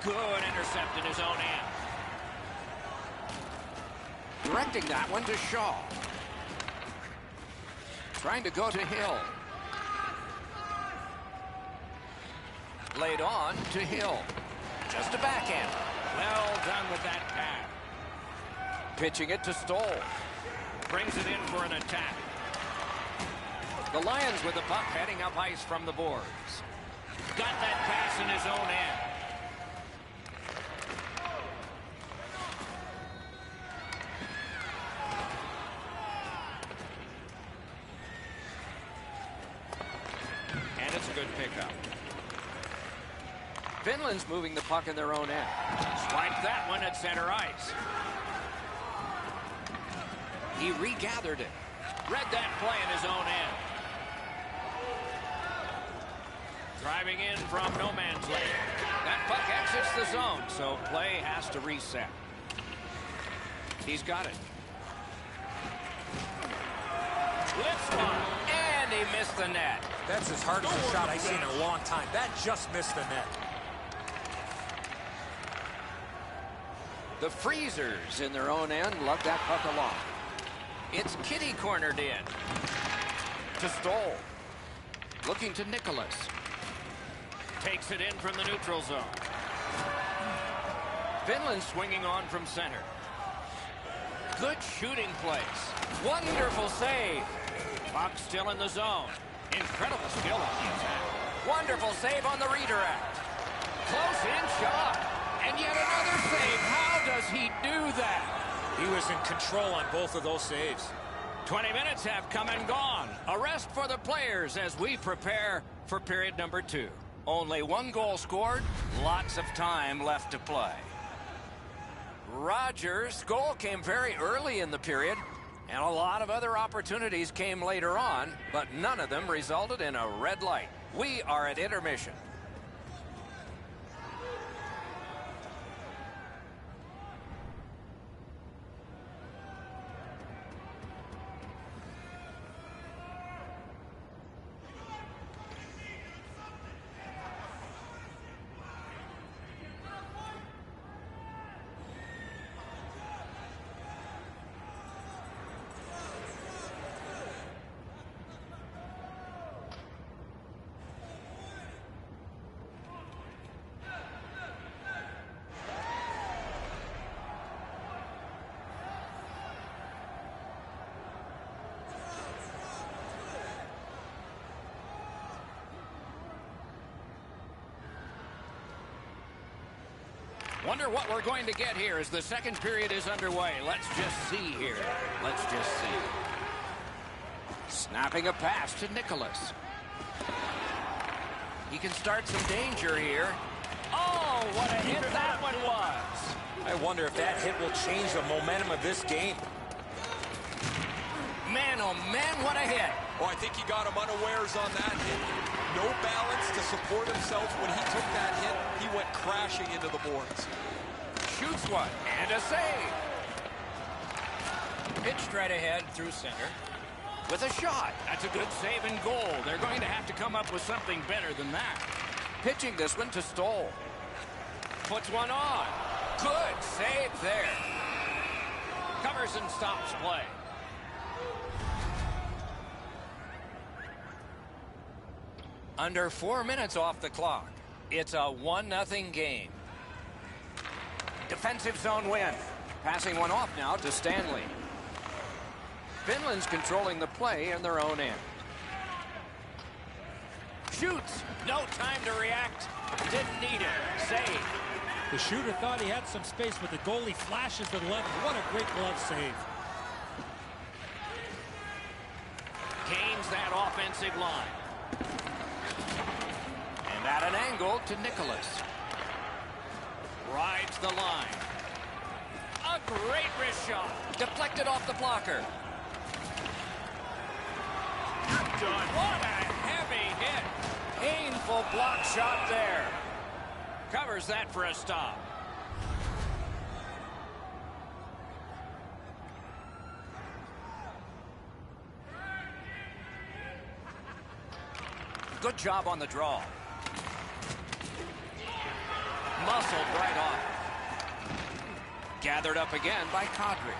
Good intercept in his own end. Directing that one to Shaw. Trying to go to Hill. Laid on to Hill. Just a backhand. Well done with that pass. Pitching it to Stoll. Brings it in for an attack. The Lions with the puck heading up ice from the boards. Got that pass in his own end. Finland's moving the puck in their own end. Swiped that one at center ice. He regathered it. Read that play in his own end. Driving in from no man's land. That puck exits the zone, so play has to reset. He's got it. Lifts one, and he missed the net. That's as hard as a shot I've seen in a long time. That just missed the net. The Freezers in their own end lug that puck along. It's Kitty cornered in. To Stoll. Looking to Nicholas. Takes it in from the neutral zone. Finland swinging on from center. Good shooting place. Wonderful save. Puck still in the zone. Incredible skill on the attack. Wonderful save on the redirect. Close in shot. And yet another save. How does he do that? He was in control on both of those saves. 20 minutes have come and gone. A rest for the players as we prepare for period number 2. Only one goal scored. Lots of time left to play. Rogers' goal came very early in the period, and a lot of other opportunities came later on, but none of them resulted in a red light. We are at intermission. Wonder what we're going to get here as the second period is underway. Let's just see here. Let's just see. Snapping a pass to Nicholas. He can start some danger here. Oh, what a hit that one was. I wonder if that hit will change the momentum of this game. Man, oh man, what a hit. Oh, I think he got him unawares on that hit. No balance to support himself. When he took that hit, he went crashing into the boards. Shoots one, and a save. Pitched right ahead through center. With a shot. That's a good save and goal. They're going to have to come up with something better than that. Pitching this one to Stoll. Puts one on. Good save there. Covers and stops play. Under 4 minutes off the clock. It's a 1-0 game. Defensive zone win. Passing one off now to Stanley. Finland's controlling the play in their own end. Shoots. No time to react. Didn't need it. Save. The shooter thought he had some space, but the goalie flashes to the left. What a great glove save. Gains that offensive line. And at an angle to Nicholas. Rides the line. A great wrist shot. Deflected off the blocker. What a heavy hit. Painful block shot there. Covers that for a stop. Good job on the draw. Muscled right off. Gathered up again by Kadri.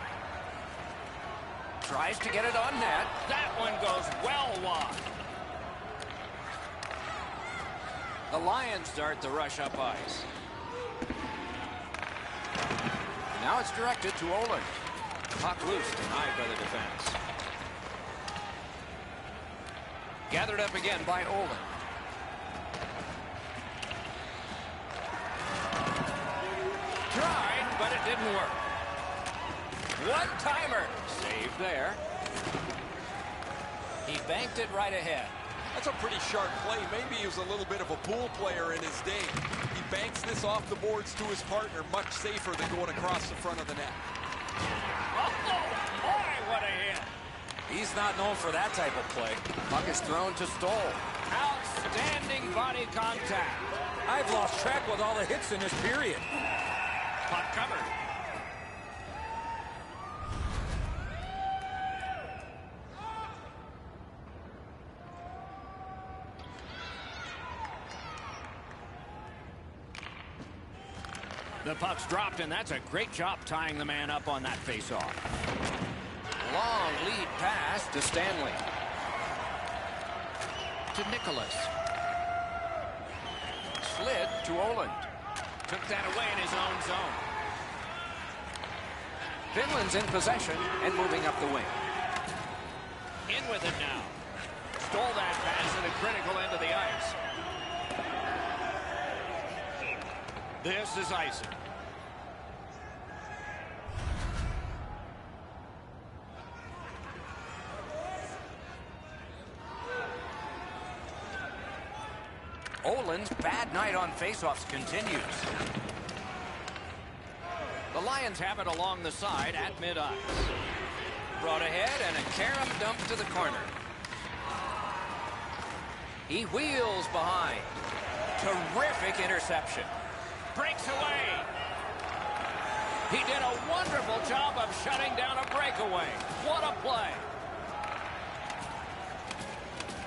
Tries to get it on net. That one goes well wide. The Lions start the rush up ice. Now it's directed to Olin. Puck loose, denied by the defense. Gathered up again by Olin. Tried, but it didn't work. One-timer. Save there. He banked it right ahead. That's a pretty sharp play. Maybe he was a little bit of a pool player in his day. He banks this off the boards to his partner, much safer than going across the front of the net. Oh, boy, what a hit. He's not known for that type of play. Puck is thrown to Stoll. Outstanding body contact. I've lost track with all the hits in this period. Puck covered. The puck's dropped, and that's a great job tying the man up on that faceoff. Long lead pass to Stanley. To Nicholas. Slid to Oland. Took that away in his own zone. Finland's in possession and moving up the wing. In with it now. Stole that pass at a critical end of the ice. This is icing. Oland's bad night on faceoffs continues. The Lions have it along the side at mid-ice. Brought ahead and a carom dump to the corner. He wheels behind. Terrific interception. Breaks away. He did a wonderful job of shutting down a breakaway. What a play.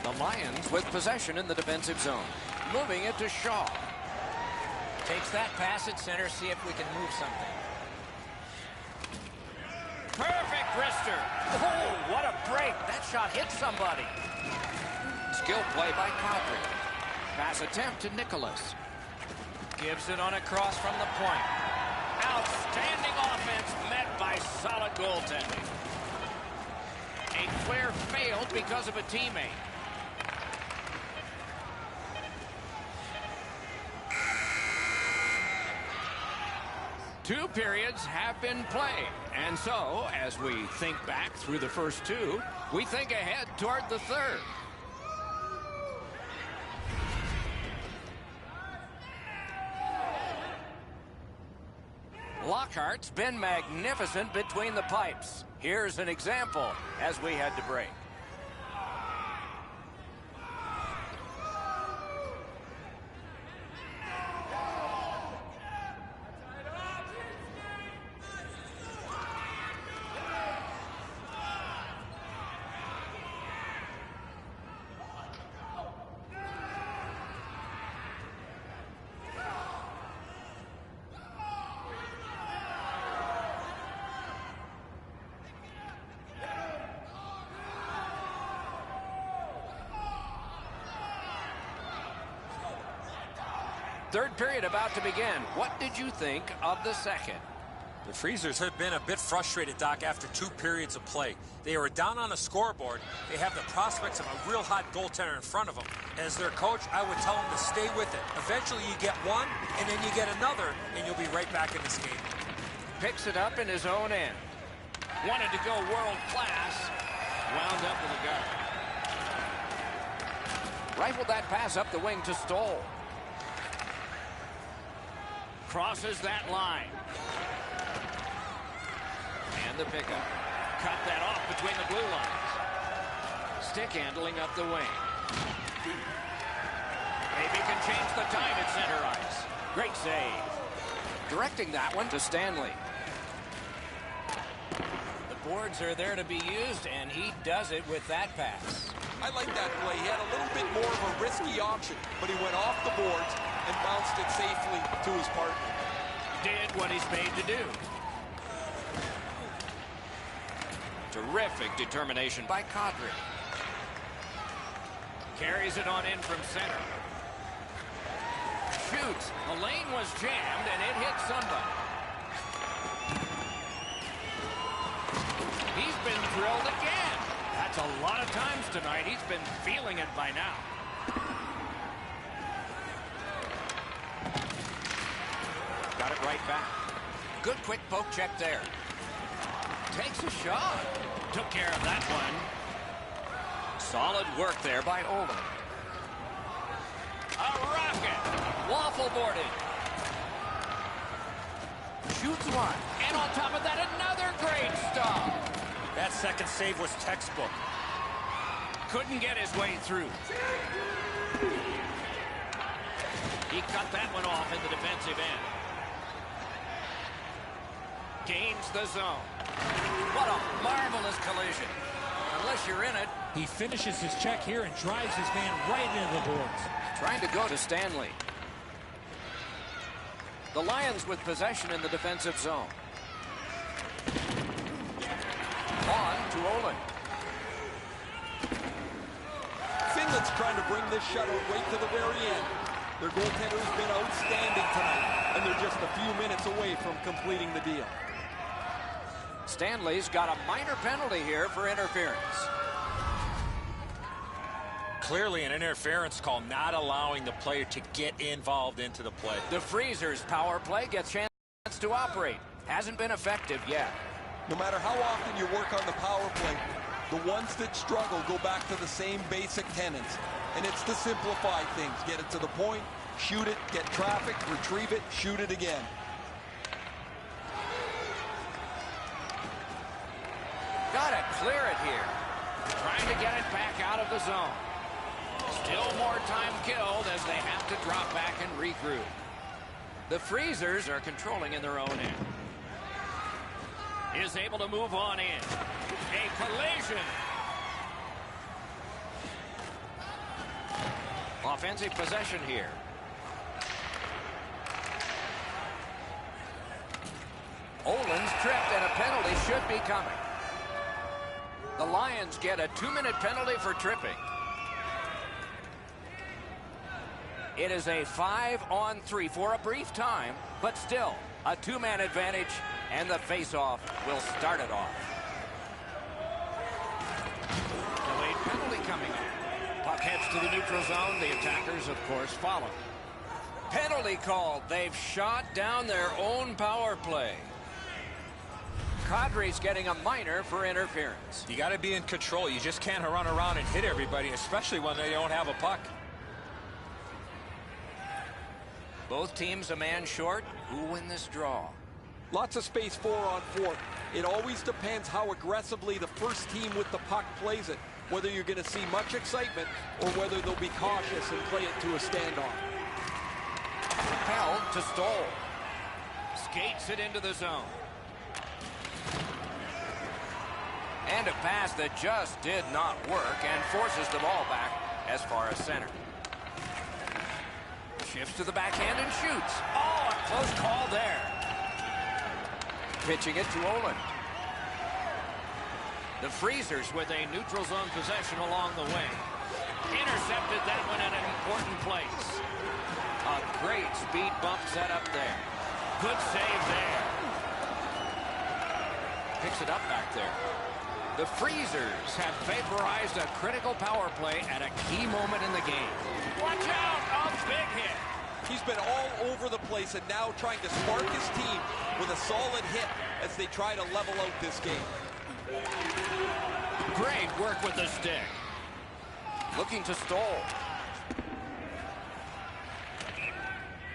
The Lions with possession in the defensive zone. Moving it to Shaw. Takes that pass at center, see if we can move something. Perfect wrister. Oh, what a break. That shot hit somebody. Skill play by Kadri. Pass attempt to Nicholas. Gives it on a cross from the point. Outstanding offense met by solid goaltending. A flare failed because of a teammate. Two periods have been played. And so, as we think back through the first two, we think ahead toward the third. Lockhart's been magnificent between the pipes. Here's an example as we head to break. Third period about to begin. What did you think of the second? The Freezers have been a bit frustrated, Doc, after two periods of play. They were down on the scoreboard. They have the prospects of a real hot goaltender in front of them. As their coach, I would tell them to stay with it. Eventually you get one, and then you get another, and you'll be right back in this game. Picks it up in his own end. Wanted to go world class. Wound up with a gut. Rifled that pass up the wing to Stoll. Crosses that line. And the pickup. Cut that off between the blue lines. Stick handling up the wing. Maybe can change the tide at center ice. Great save. Directing that one to Stanley. The boards are there to be used, and he does it with that pass. I like that play. He had a little bit more of a risky option, but he went off the boards and bounced it safely to his partner. Did what he's paid to do. Terrific determination by Kadri. Carries it on in from center. Shoots. The lane was jammed, and it hit somebody. He's been drilled again. That's a lot of times tonight. He's been feeling it by now. Got it right back. Good quick poke check there. Takes a shot. Took care of that one. Solid work there by Oland. Waffle boarding. Shoots one. And on top of that, another great stop. That second save was textbook. Couldn't get his way through. He cut that one off in the defensive end. Gains the zone. What a marvelous collision. Unless you're in it. He finishes his check here and drives his man right into the boards. Trying to go to Stanley. The Lions with possession in the defensive zone. On to Olin. Finland's trying to bring this shutout right to the very end. Their goaltender has been outstanding tonight, and they're just a few minutes away from completing the deal. Stanley's got a minor penalty here for interference. Clearly an interference call, not allowing the player to get involved into the play. The Freezers' power play gets a chance to operate. Hasn't been effective yet. No matter how often you work on the power play, the ones that struggle go back to the same basic tenets. And it's to simplify things. Get it to the point, shoot it, get traffic, retrieve it, shoot it again. Got to clear it here. Trying to get it back out of the zone. Still more time killed as they have to drop back and regroup. The Freezers are controlling in their own end. Is able to move on in. A collision. Offensive possession here. Olin's tripped and a penalty should be coming. The Lions get a 2-minute penalty for tripping. It is a 5-on-3 for a brief time, but still a 2-man advantage, and the face-off will start it off. Delayed penalty coming in. Puck heads to the neutral zone. The attackers, of course, follow. Penalty called. They've shot down their own power play. Kadri's getting a minor for interference. You got to be in control. You just can't run around and hit everybody, especially when they don't have a puck. Both teams a man short. Who win this draw? Lots of space 4-on-4. It always depends how aggressively the first team with the puck plays it, whether you're going to see much excitement or whether they'll be cautious and play it to a standoff. Held to Stoll. Skates it into the zone. And a pass that just did not work and forces the ball back as far as center. Shifts to the backhand and shoots. Oh, a close call there. Pitching it to Olin. The Freezers with a neutral zone possession along the way. Intercepted that one at an important place. A great speed bump set up there. Good save there. Picks it up back there. The Freezers have vaporized a critical power play at a key moment in the game. Watch out! A big hit. He's been all over the place and now trying to spark his team with a solid hit as they try to level out this game. Great work with the stick. Looking to Stoll.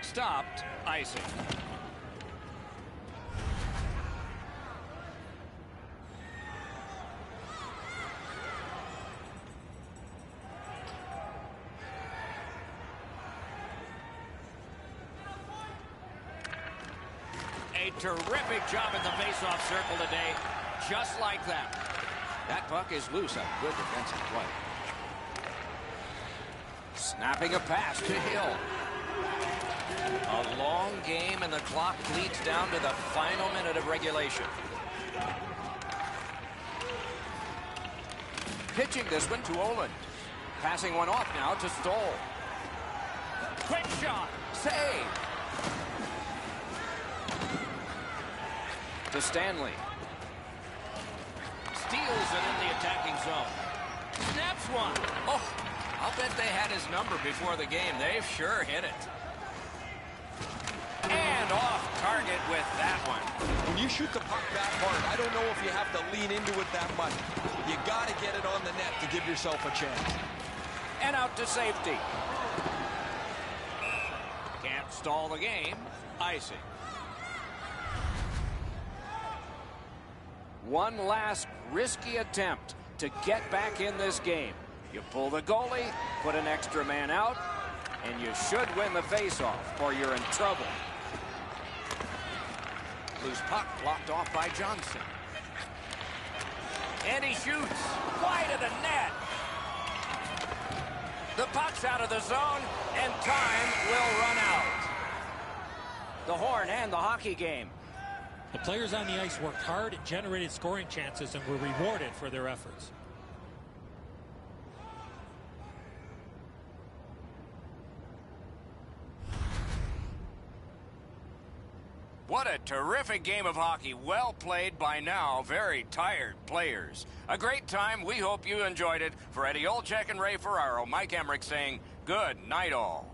Stopped. Icing. A terrific job in the face-off circle today, just like that. That puck is loose. A good defensive play. Snapping a pass to Hill. A long game, and the clock bleeds down to the final minute of regulation. Pitching this one to Olin. Passing one off now to Stoll. Quick shot. Save. To Stanley. Steals it in the attacking zone. Snaps one. Oh, I'll bet they had his number before the game. They've sure hit it. And off target with that one. When you shoot the puck that hard, I don't know if you have to lean into it that much. You got to get it on the net to give yourself a chance. And out to safety. Can't Stall the game. Icing. One last risky attempt to get back in this game. You pull the goalie, put an extra man out, and you should win the faceoff, or you're in trouble. Loose puck blocked off by Johnson. And he shoots wide of the net. The puck's out of the zone, and time will run out. The horn and the hockey game. The players on the ice worked hard and generated scoring chances and were rewarded for their efforts. What a terrific game of hockey. Well played by now very tired players. A great time. We hope you enjoyed it. For Eddie Olczyk and Ray Ferraro, Mike Emmerich saying good night all.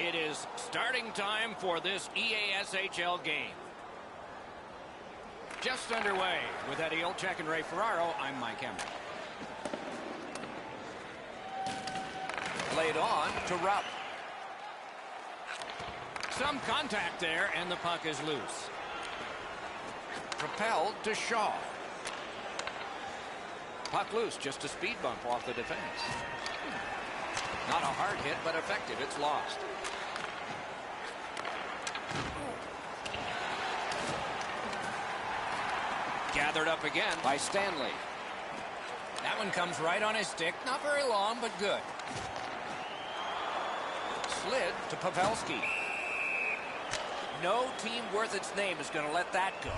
It is starting time for this EASHL game. Just underway with Eddie Olczyk and Ray Ferraro. I'm Mike Emmer. Played on to Rupp. Some contact there, and the puck is loose. Propelled to Shaw. Puck loose, just a speed bump off the defense. Not a hard hit, but effective. It's lost. Gathered up again by Stanley. That one comes right on his stick. Not very long, but good. Slid to Pavelski. No team worth its name is going to let that go.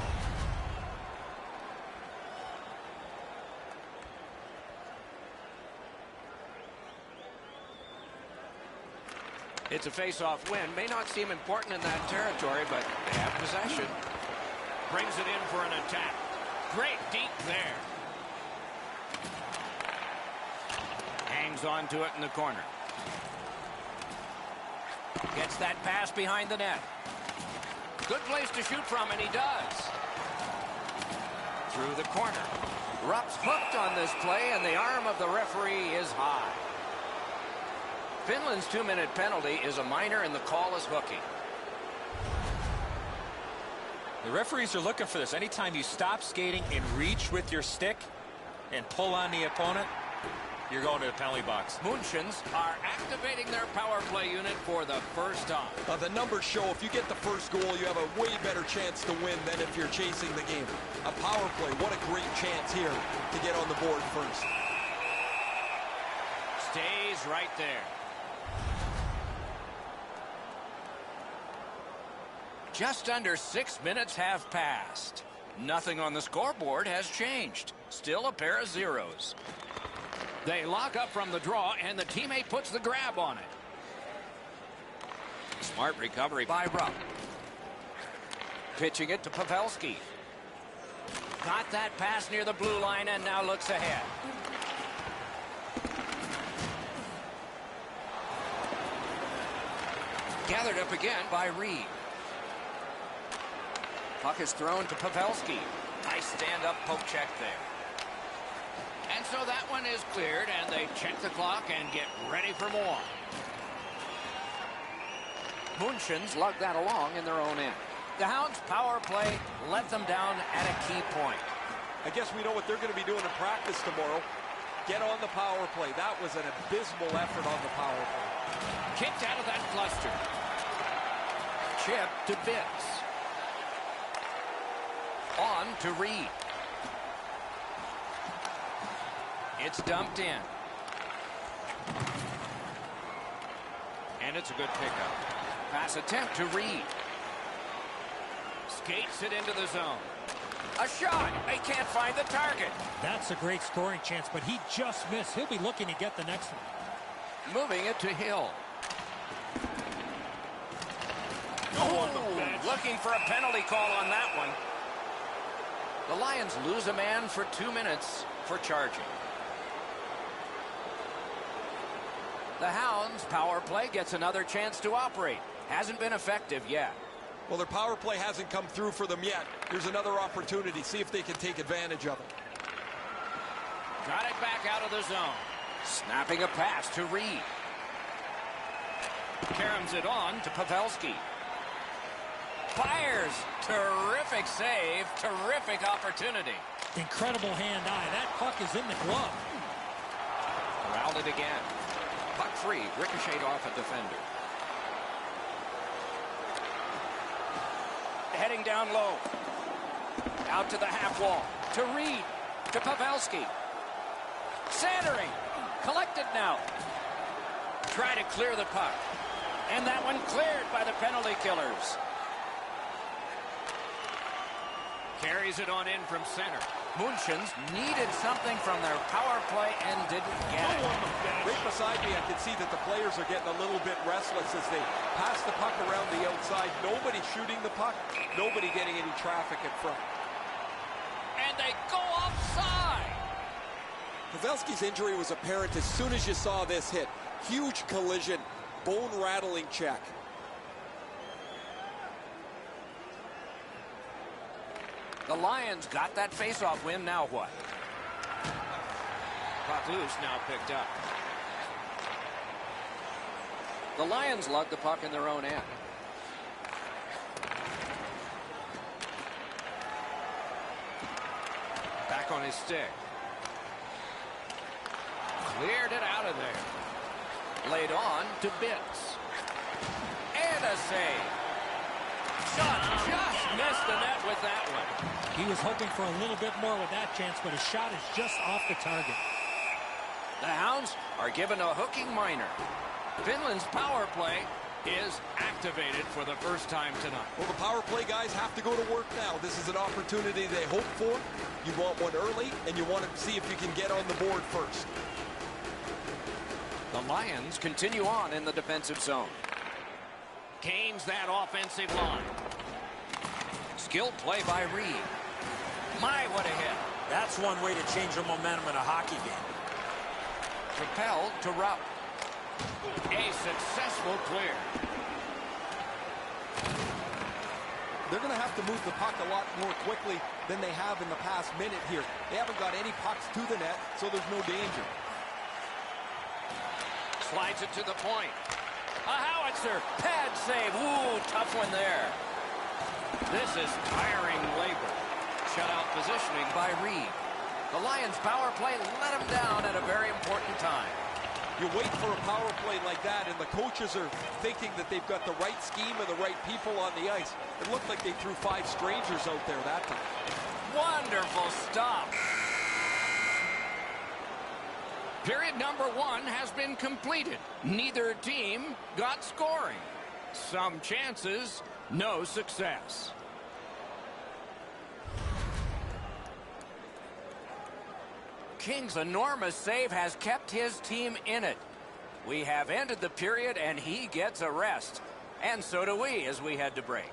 It's a face-off win. May not seem important in that territory, but they have possession. Brings it in for an attack. Great deep there. Hangs on to it in the corner. Gets that pass behind the net. Good place to shoot from, and he does. Through the corner. Rupp's hooked on this play, and the arm of the referee is high. Finland's 2-minute penalty is a minor, and the call is hooking. The referees are looking for this. Anytime you stop skating and reach with your stick and pull on the opponent, you're going to the penalty box. Munchens are activating their power play unit for the first time. The numbers show if you get the first goal, you have a way better chance to win than if you're chasing the game. A power play, what a great chance here to get on the board first. Stays right there. Just under 6 minutes have passed. Nothing on the scoreboard has changed. Still a pair of zeros. They lock up from the draw, and the teammate puts the grab on it. Smart recovery by Rupp. Pitching it to Pavelski. Got that pass near the blue line and now looks ahead. Gathered up again by Reed. Puck is thrown to Pavelski. Nice stand-up poke check there. And so that one is cleared, and they check the clock and get ready for more. Munchens lug that along in their own end. The Hounds' power play let them down at a key point. I guess we know what they're going to be doing in practice tomorrow. Get on the power play. That was an abysmal effort on the power play. Kicked out of that cluster. Chip to Bitts. On to Reed. It's dumped in. And it's a good pickup. Pass attempt to Reed. Skates it into the zone. A shot. They can't find the target. That's a great scoring chance, but he just missed. He'll be looking to get the next one. Moving it to Hill. Looking for a penalty call on that one. The Lions lose a man for 2 minutes for charging. The Hounds' power play gets another chance to operate. Hasn't been effective yet. Well, their power play hasn't come through for them yet. Here's another opportunity. See if they can take advantage of it. Got it back out of the zone. Snapping a pass to Reed. Caroms it on to Pavelski. Fires. Terrific save. Terrific opportunity. Incredible hand-eye. That puck is in the glove. Corralled it again. Puck free. Ricocheted off a defender. Heading down low. Out to the half wall. To Reed. To Pavelski. Centering. Collected now. Try to clear the puck. And that one cleared by the penalty killers. Carries it on in from center. Munchens needed something from their power play and didn't get it. Right beside me, I can see that the players are getting a little bit restless as they pass the puck around the outside. Nobody shooting the puck. Nobody getting any traffic in front. And they go offside. Pavelski's injury was apparent as soon as you saw this hit. Huge collision. bone-rattling check. The Lions got that face-off win. Now what? Puck loose, now picked up. The Lions lug the puck in their own end. Back on his stick. Cleared it out of there. Laid on to Bitts. And a save. Shot just missed the net with that one. He was hoping for a little bit more with that chance, but his shot is just off the target. The Hounds are given a hooking minor. Finland's power play is activated for the first time tonight. Well, the power play guys have to go to work now. This is an opportunity they hope for. You want one early, and you want to see if you can get on the board first. The Lions continue on in the defensive zone. Gains that offensive line. Skilled play by Reed. My, what a hit. That's one way to change the momentum in a hockey game. Propelled to route. A successful clear. They're going to have to move the puck a lot more quickly than they have in the past minute here. They haven't got any pucks to the net, so there's no danger. Slides it to the point. A howitzer. Pad save. Ooh, tough one there. This is tiring labor. Shutout positioning by Reed. The Lions power play let him down at a very important time. You wait for a power play like that, and the coaches are thinking that they've got the right scheme and the right people on the ice. It looked like they threw 5 strangers out there that time. Wonderful stop. Period number 1 has been completed. Neither team got scoring. Some chances, no success. King's enormous save has kept his team in it. We have ended the period, and he gets a rest. And so do we as we head to break.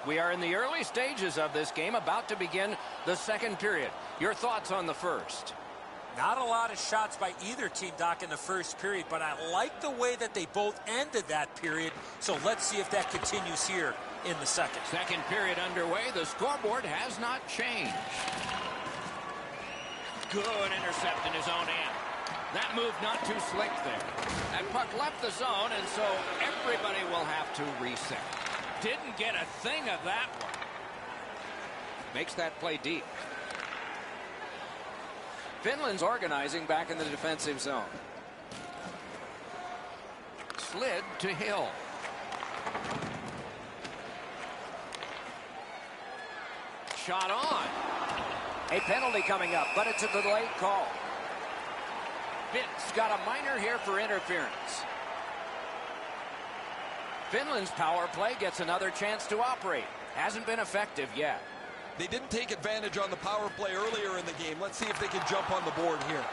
We are in the early stages of this game, about to begin the second period. Your thoughts on the first? Not a lot of shots by either team, Doc, in the first period, but I like the way that they both ended that period, so let's see if that continues here in the second. Second period underway. The scoreboard has not changed. Good intercept in his own end. That move not too slick there. That puck left the zone, and so everybody will have to reset. Didn't get a thing of that one. Makes that play deep. Finland's organizing back in the defensive zone. Slid to Hill. Shot on. A penalty coming up, but it's a delayed call. Bitts got a minor here for interference. Finland's power play gets another chance to operate. Hasn't been effective yet. They didn't take advantage on the power play earlier in the game. Let's see if they can jump on the board here.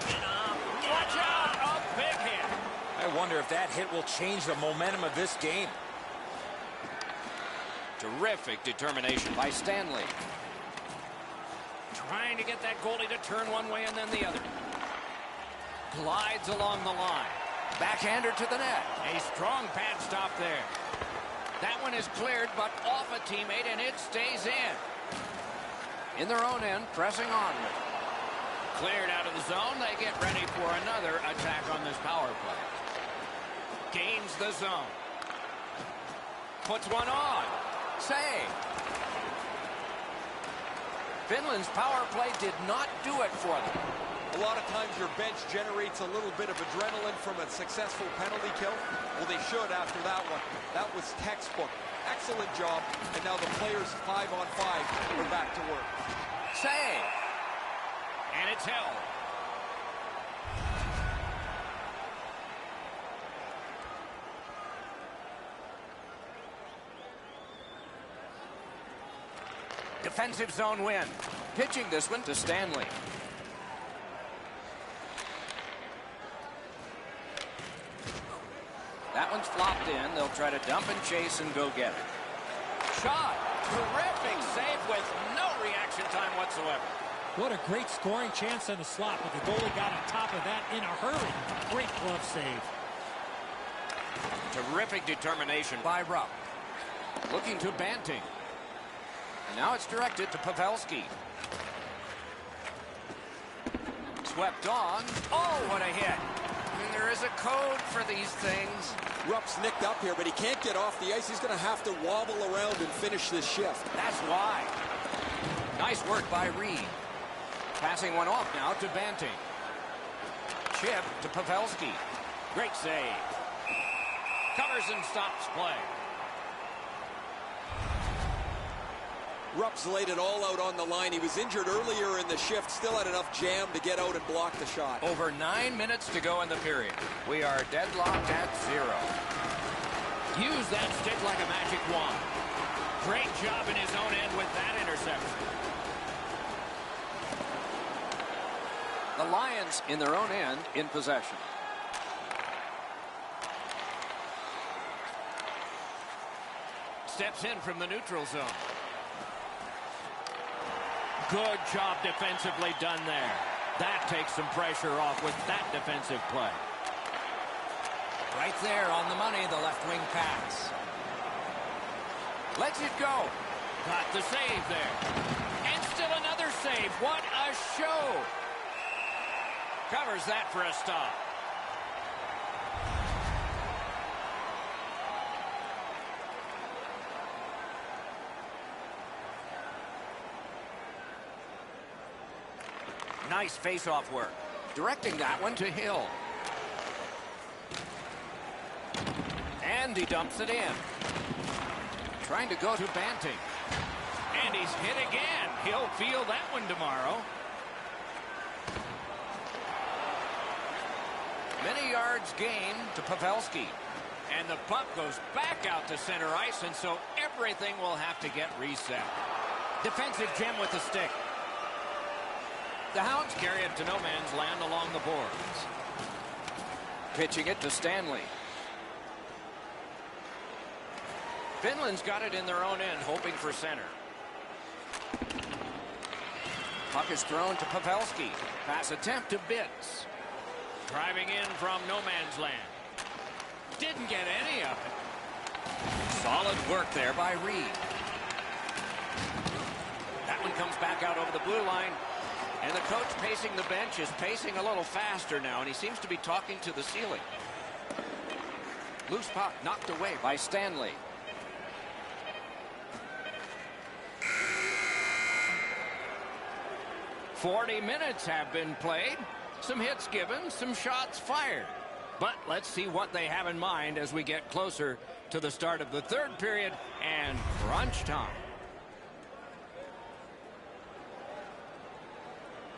Watch out! A big hit. I wonder if that hit will change the momentum of this game. Terrific determination by Stanley. Trying to get that goalie to turn one way and then the other. Glides along the line. Backhander to the net. A strong pad stop there. That one is cleared, but off a teammate, and it stays in. In their own end, pressing onward. Cleared out of the zone. They get ready for another attack on this power play. Gains the zone. Puts one on. Save. Finland's power play did not do it for them. A lot of times your bench generates a little bit of adrenaline from a successful penalty kill. Well, they should after that one. That was textbook. Excellent job. And now the players 5-on-5 are back to work. Save. And it's held. Defensive zone win. Pitching this one to Stanley. That one's flopped in. They'll try to dump and chase and go get it. Shot. Terrific save with no reaction time whatsoever. What a great scoring chance on the slot, but the goalie got on top of that in a hurry. Great glove save. Terrific determination by Rupp. Looking to Banting. And now it's directed to Pavelski. Swept on. Oh, what a hit. I mean, there is a code for these things. Rupp's nicked up here, but he can't get off the ice. He's going to have to wobble around and finish this shift. That's why. Nice work by Reed. Passing one off now to Banting. Chip to Pavelski. Great save. Covers and stops play. Rupp's laid it all out on the line. He was injured earlier in the shift, still had enough jam to get out and block the shot. Over 9 minutes to go in the period. We are deadlocked at 0. Use that stick like a magic wand. Great job in his own end with that interception. The Lions in their own end in possession. Steps in from the neutral zone. Good job defensively done there. That takes some pressure off with that defensive play. Right there on the money, the left wing pass. Lets it go. Got the save there. And still another save. What a show. Covers that for a stop. Nice face-off work. Directing that one to Hill. And he dumps it in. Trying to go to Banting. And he's hit again. He'll feel that one tomorrow. Many yards gained to Pavelski. And the puck goes back out to center ice, and so everything will have to get reset. Defensive gem with the stick. The Hounds carry it to no man's land along the boards. Pitching it to Stanley. Finland's got it in their own end, hoping for center. Puck is thrown to Pavelski. Pass attempt to Bitts. Driving in from no man's land. Didn't get any of it. Solid work there by Reed. That one comes back out over the blue line. And the coach pacing the bench is pacing a little faster now, and he seems to be talking to the ceiling. Loose puck knocked away by Stanley. "40 minutes have been played. Some hits given, some shots fired. But let's see what they have in mind as we get closer to the start of the third period and crunch time."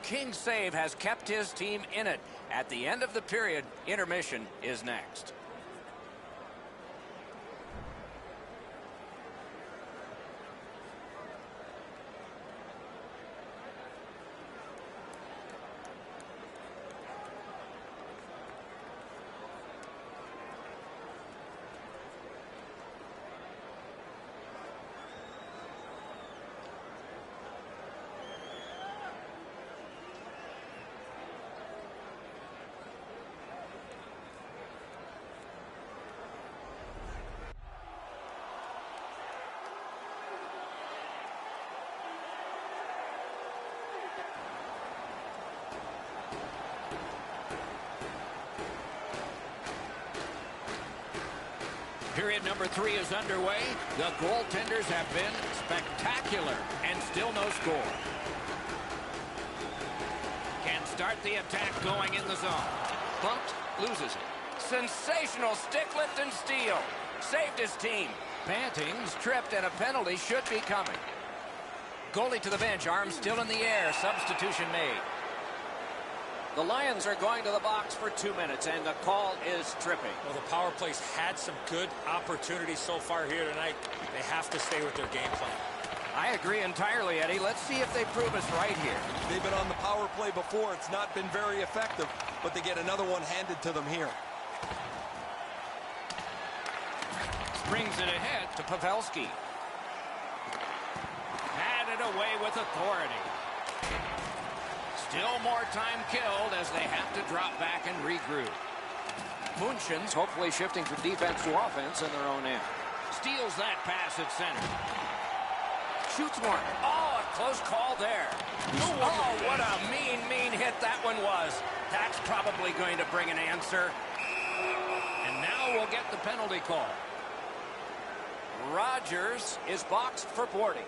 King's save has kept his team in it. At the end of the period, intermission is next. Period number 3 is underway. The goaltenders have been spectacular and still no score. Can start the attack going in the zone. Bumped, loses it. Sensational stick lift and steal. Saved his team. Banting's tripped and a penalty should be coming. Goalie to the bench, arms still in the air. Substitution made. The Lions are going to the box for 2 minutes, and the call is tripping. Well, the power play's had some good opportunities so far here tonight. They have to stay with their game plan. I agree entirely, Eddie. Let's see if they prove us right here. They've been on the power play before. It's not been very effective, but they get another one handed to them here. Brings it ahead to Pavelski. Had it away with authority. Still more time killed as they have to drop back and regroup. Munchens hopefully shifting from defense to offense in their own end. Steals that pass at center. Shoots one. Oh, a close call there. Oh, what a mean hit that one was. That's probably going to bring an answer. And now we'll get the penalty call. Rogers is boxed for boarding.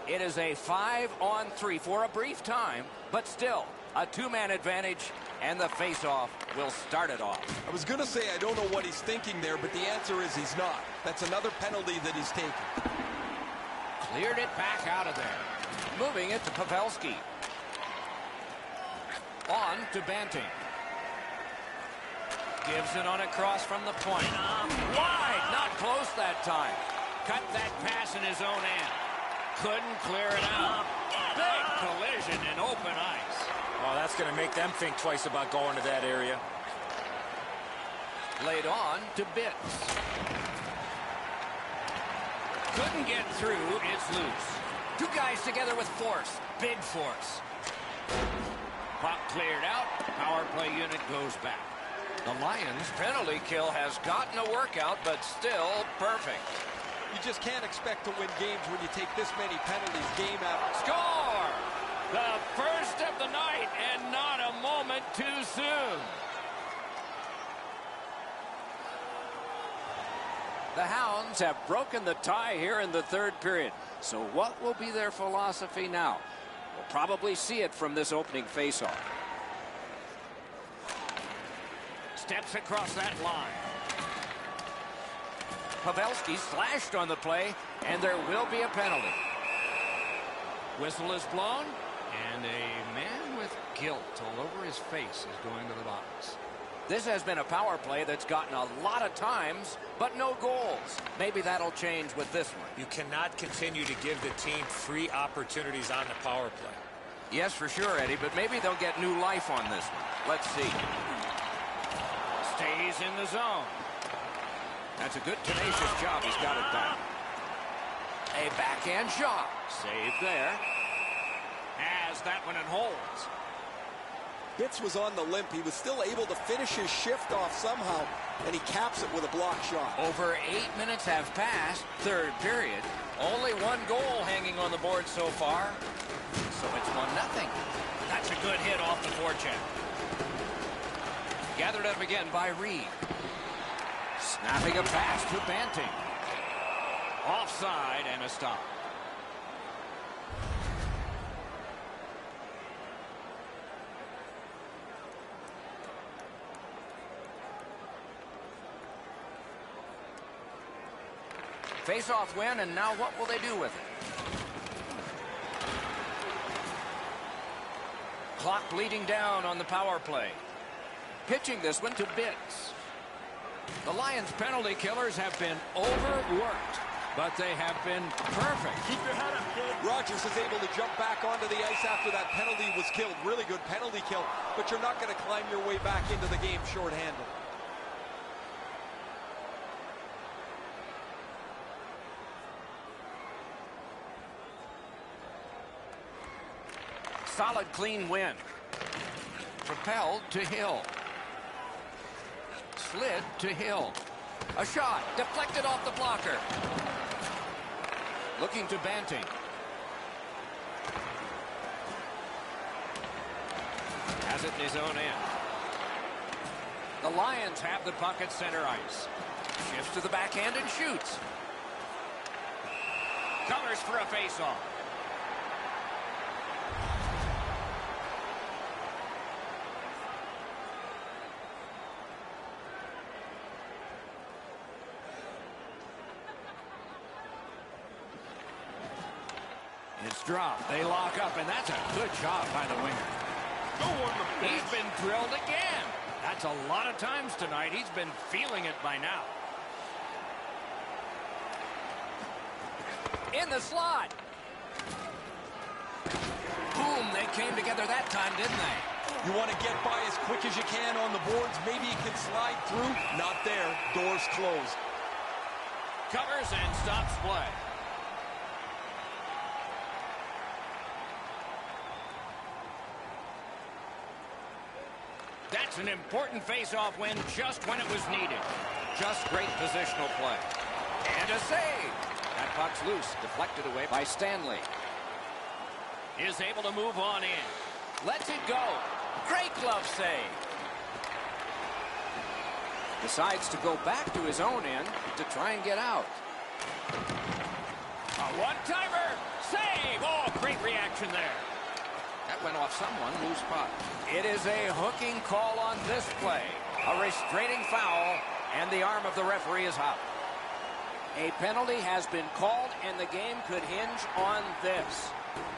It is a 5-on-3 for a brief time, but still a two-man advantage, and the face-off will start it off. I was going to say I don't know what he's thinking there, but the answer is he's not. That's another penalty that he's taken. Cleared it back out of there. Moving it to Pavelski. On to Banting. Gives it on a cross from the point. Wide, not close that time. Cut that pass in his own end. Couldn't clear it out. Big collision in open ice. Well, that's going to make them think twice about going to that area. Laid on to Bitts. Couldn't get through. It's loose. Two guys together with force. Big force. Puck cleared out. Power play unit goes back. The Lions' penalty kill has gotten a workout, but still perfect. You just can't expect to win games when you take this many penalties game after. Score! The first of the night, and not a moment too soon. The Hounds have broken the tie here in the third period. So what will be their philosophy now? We'll probably see it from this opening faceoff. Steps across that line. Pavelski slashed on the play, and there will be a penalty. Whistle is blown, and a man with guilt all over his face is going to the box. This has been a power play that's gotten a lot of times, but no goals. Maybe that'll change with this one. You cannot continue to give the team free opportunities on the power play. Yes, for sure, Eddie, but maybe they'll get new life on this one. Let's see. Stays in the zone. That's a good, tenacious job. He's got it back. A backhand shot. Saved there. Has that one and holds. Bitts was on the limp. He was still able to finish his shift off somehow, and he caps it with a block shot. Over 8 minutes have passed. Third period. Only one goal hanging on the board so far. So it's 1-0. That's a good hit off the forecheck. Gathered up again by Reed. Snapping a pass to Banting. Offside and a stop. Face-off win, and now what will they do with it? Clock bleeding down on the power play. Pitching this one to Bitts. The Lions' penalty killers have been overworked, but they have been perfect. Keep your head up, kid. Rogers is able to jump back onto the ice after that penalty was killed. Really good penalty kill, but you're not going to climb your way back into the game shorthanded. Solid, clean win. Propelled to Hill. Slid to Hill. A shot deflected off the blocker. Looking to Banting. Has it in his own end. The Lions have the puck at center ice. Shifts to the backhand and shoots. Covers for a faceoff. It's puck's dropped. They lock up, and that's a good job by the winger. He's been drilled again. That's a lot of times tonight. He's been feeling it by now. In the slot. Boom, they came together that time, didn't they? You want to get by as quick as you can on the boards. Maybe you can slide through. Not there. Doors closed. Covers and stops play. That's an important face-off win just when it was needed. Just great positional play. And a save. That puck's loose, deflected away by Stanley. Is able to move on in. Lets it go. Great glove save. Decides to go back to his own end to try and get out. A one-timer. Save. Oh, great reaction there. That went off someone. Loose puck. It is a hooking call on this play. A restraining foul, and the arm of the referee is out. A penalty has been called, and the game could hinge on this.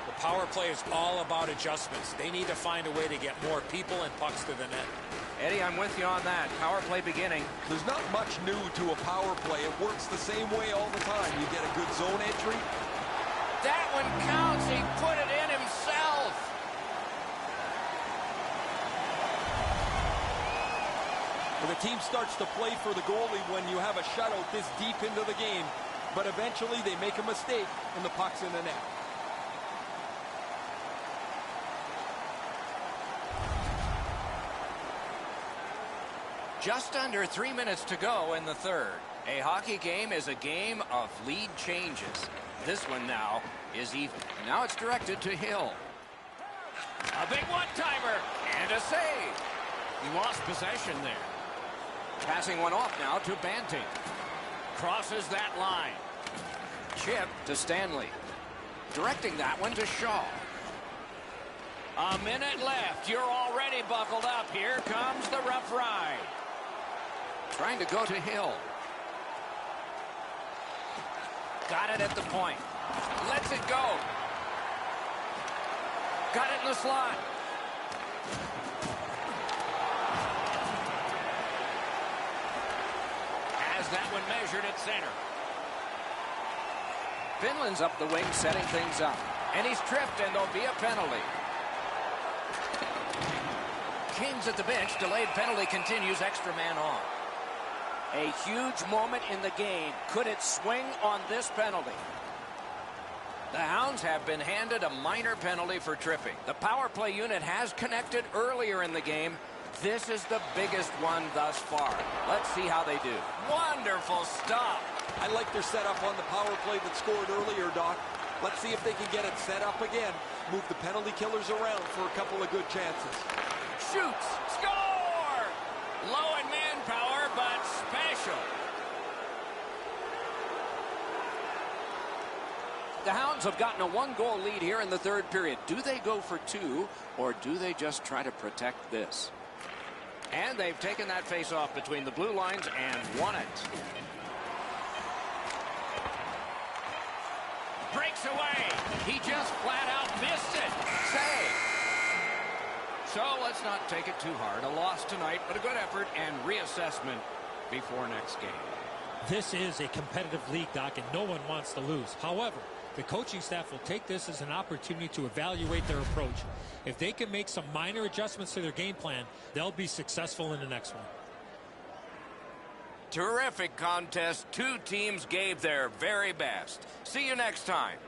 The power play is all about adjustments. They need to find a way to get more people and pucks to the net. Eddie, I'm with you on that. Power play beginning. There's not much new to a power play. It works the same way all the time. You get a good zone entry. That one counts. He put it in himself. Well, the team starts to play for the goalie when you have a shutout this deep into the game. But eventually they make a mistake and the puck's in the net. Just under 3 minutes to go in the third. A hockey game is a game of lead changes. This one now is even. And now it's directed to Hill. A big one-timer and a save. He lost possession there. Passing one off now to Banting. Crosses that line. Chip to Stanley. Directing that one to Shaw. A minute left. You're already buckled up. Here comes the rough ride. Trying to go to Hill. Got it at the point. Lets it go. Got it in the slot. Has that one measured at center. Finland's up the wing, setting things up. And he's tripped, and there'll be a penalty. Kings at the bench. Delayed penalty continues. Extra man on. A huge moment in the game. Could it swing on this penalty? The Hounds have been handed a minor penalty for tripping. The power play unit has connected earlier in the game. This is the biggest one thus far. Let's see how they do. Wonderful stop. I like their setup on the power play that scored earlier, Doc. Let's see if they can get it set up again. Move the penalty killers around for a couple of good chances. Shoots. Score! Low in manpower, but special. The Hounds have gotten a one-goal lead here in the third period. Do they go for two, or do they just try to protect this? And they've taken that face-off between the blue lines and won it. Breaks away. He just flat out missed it. Save. So let's not take it too hard. A loss tonight, but a good effort and reassessment before next game. This is a competitive league, Doc, and no one wants to lose. However, the coaching staff will take this as an opportunity to evaluate their approach. If they can make some minor adjustments to their game plan, they'll be successful in the next one. Terrific contest. Two teams gave their very best. See you next time.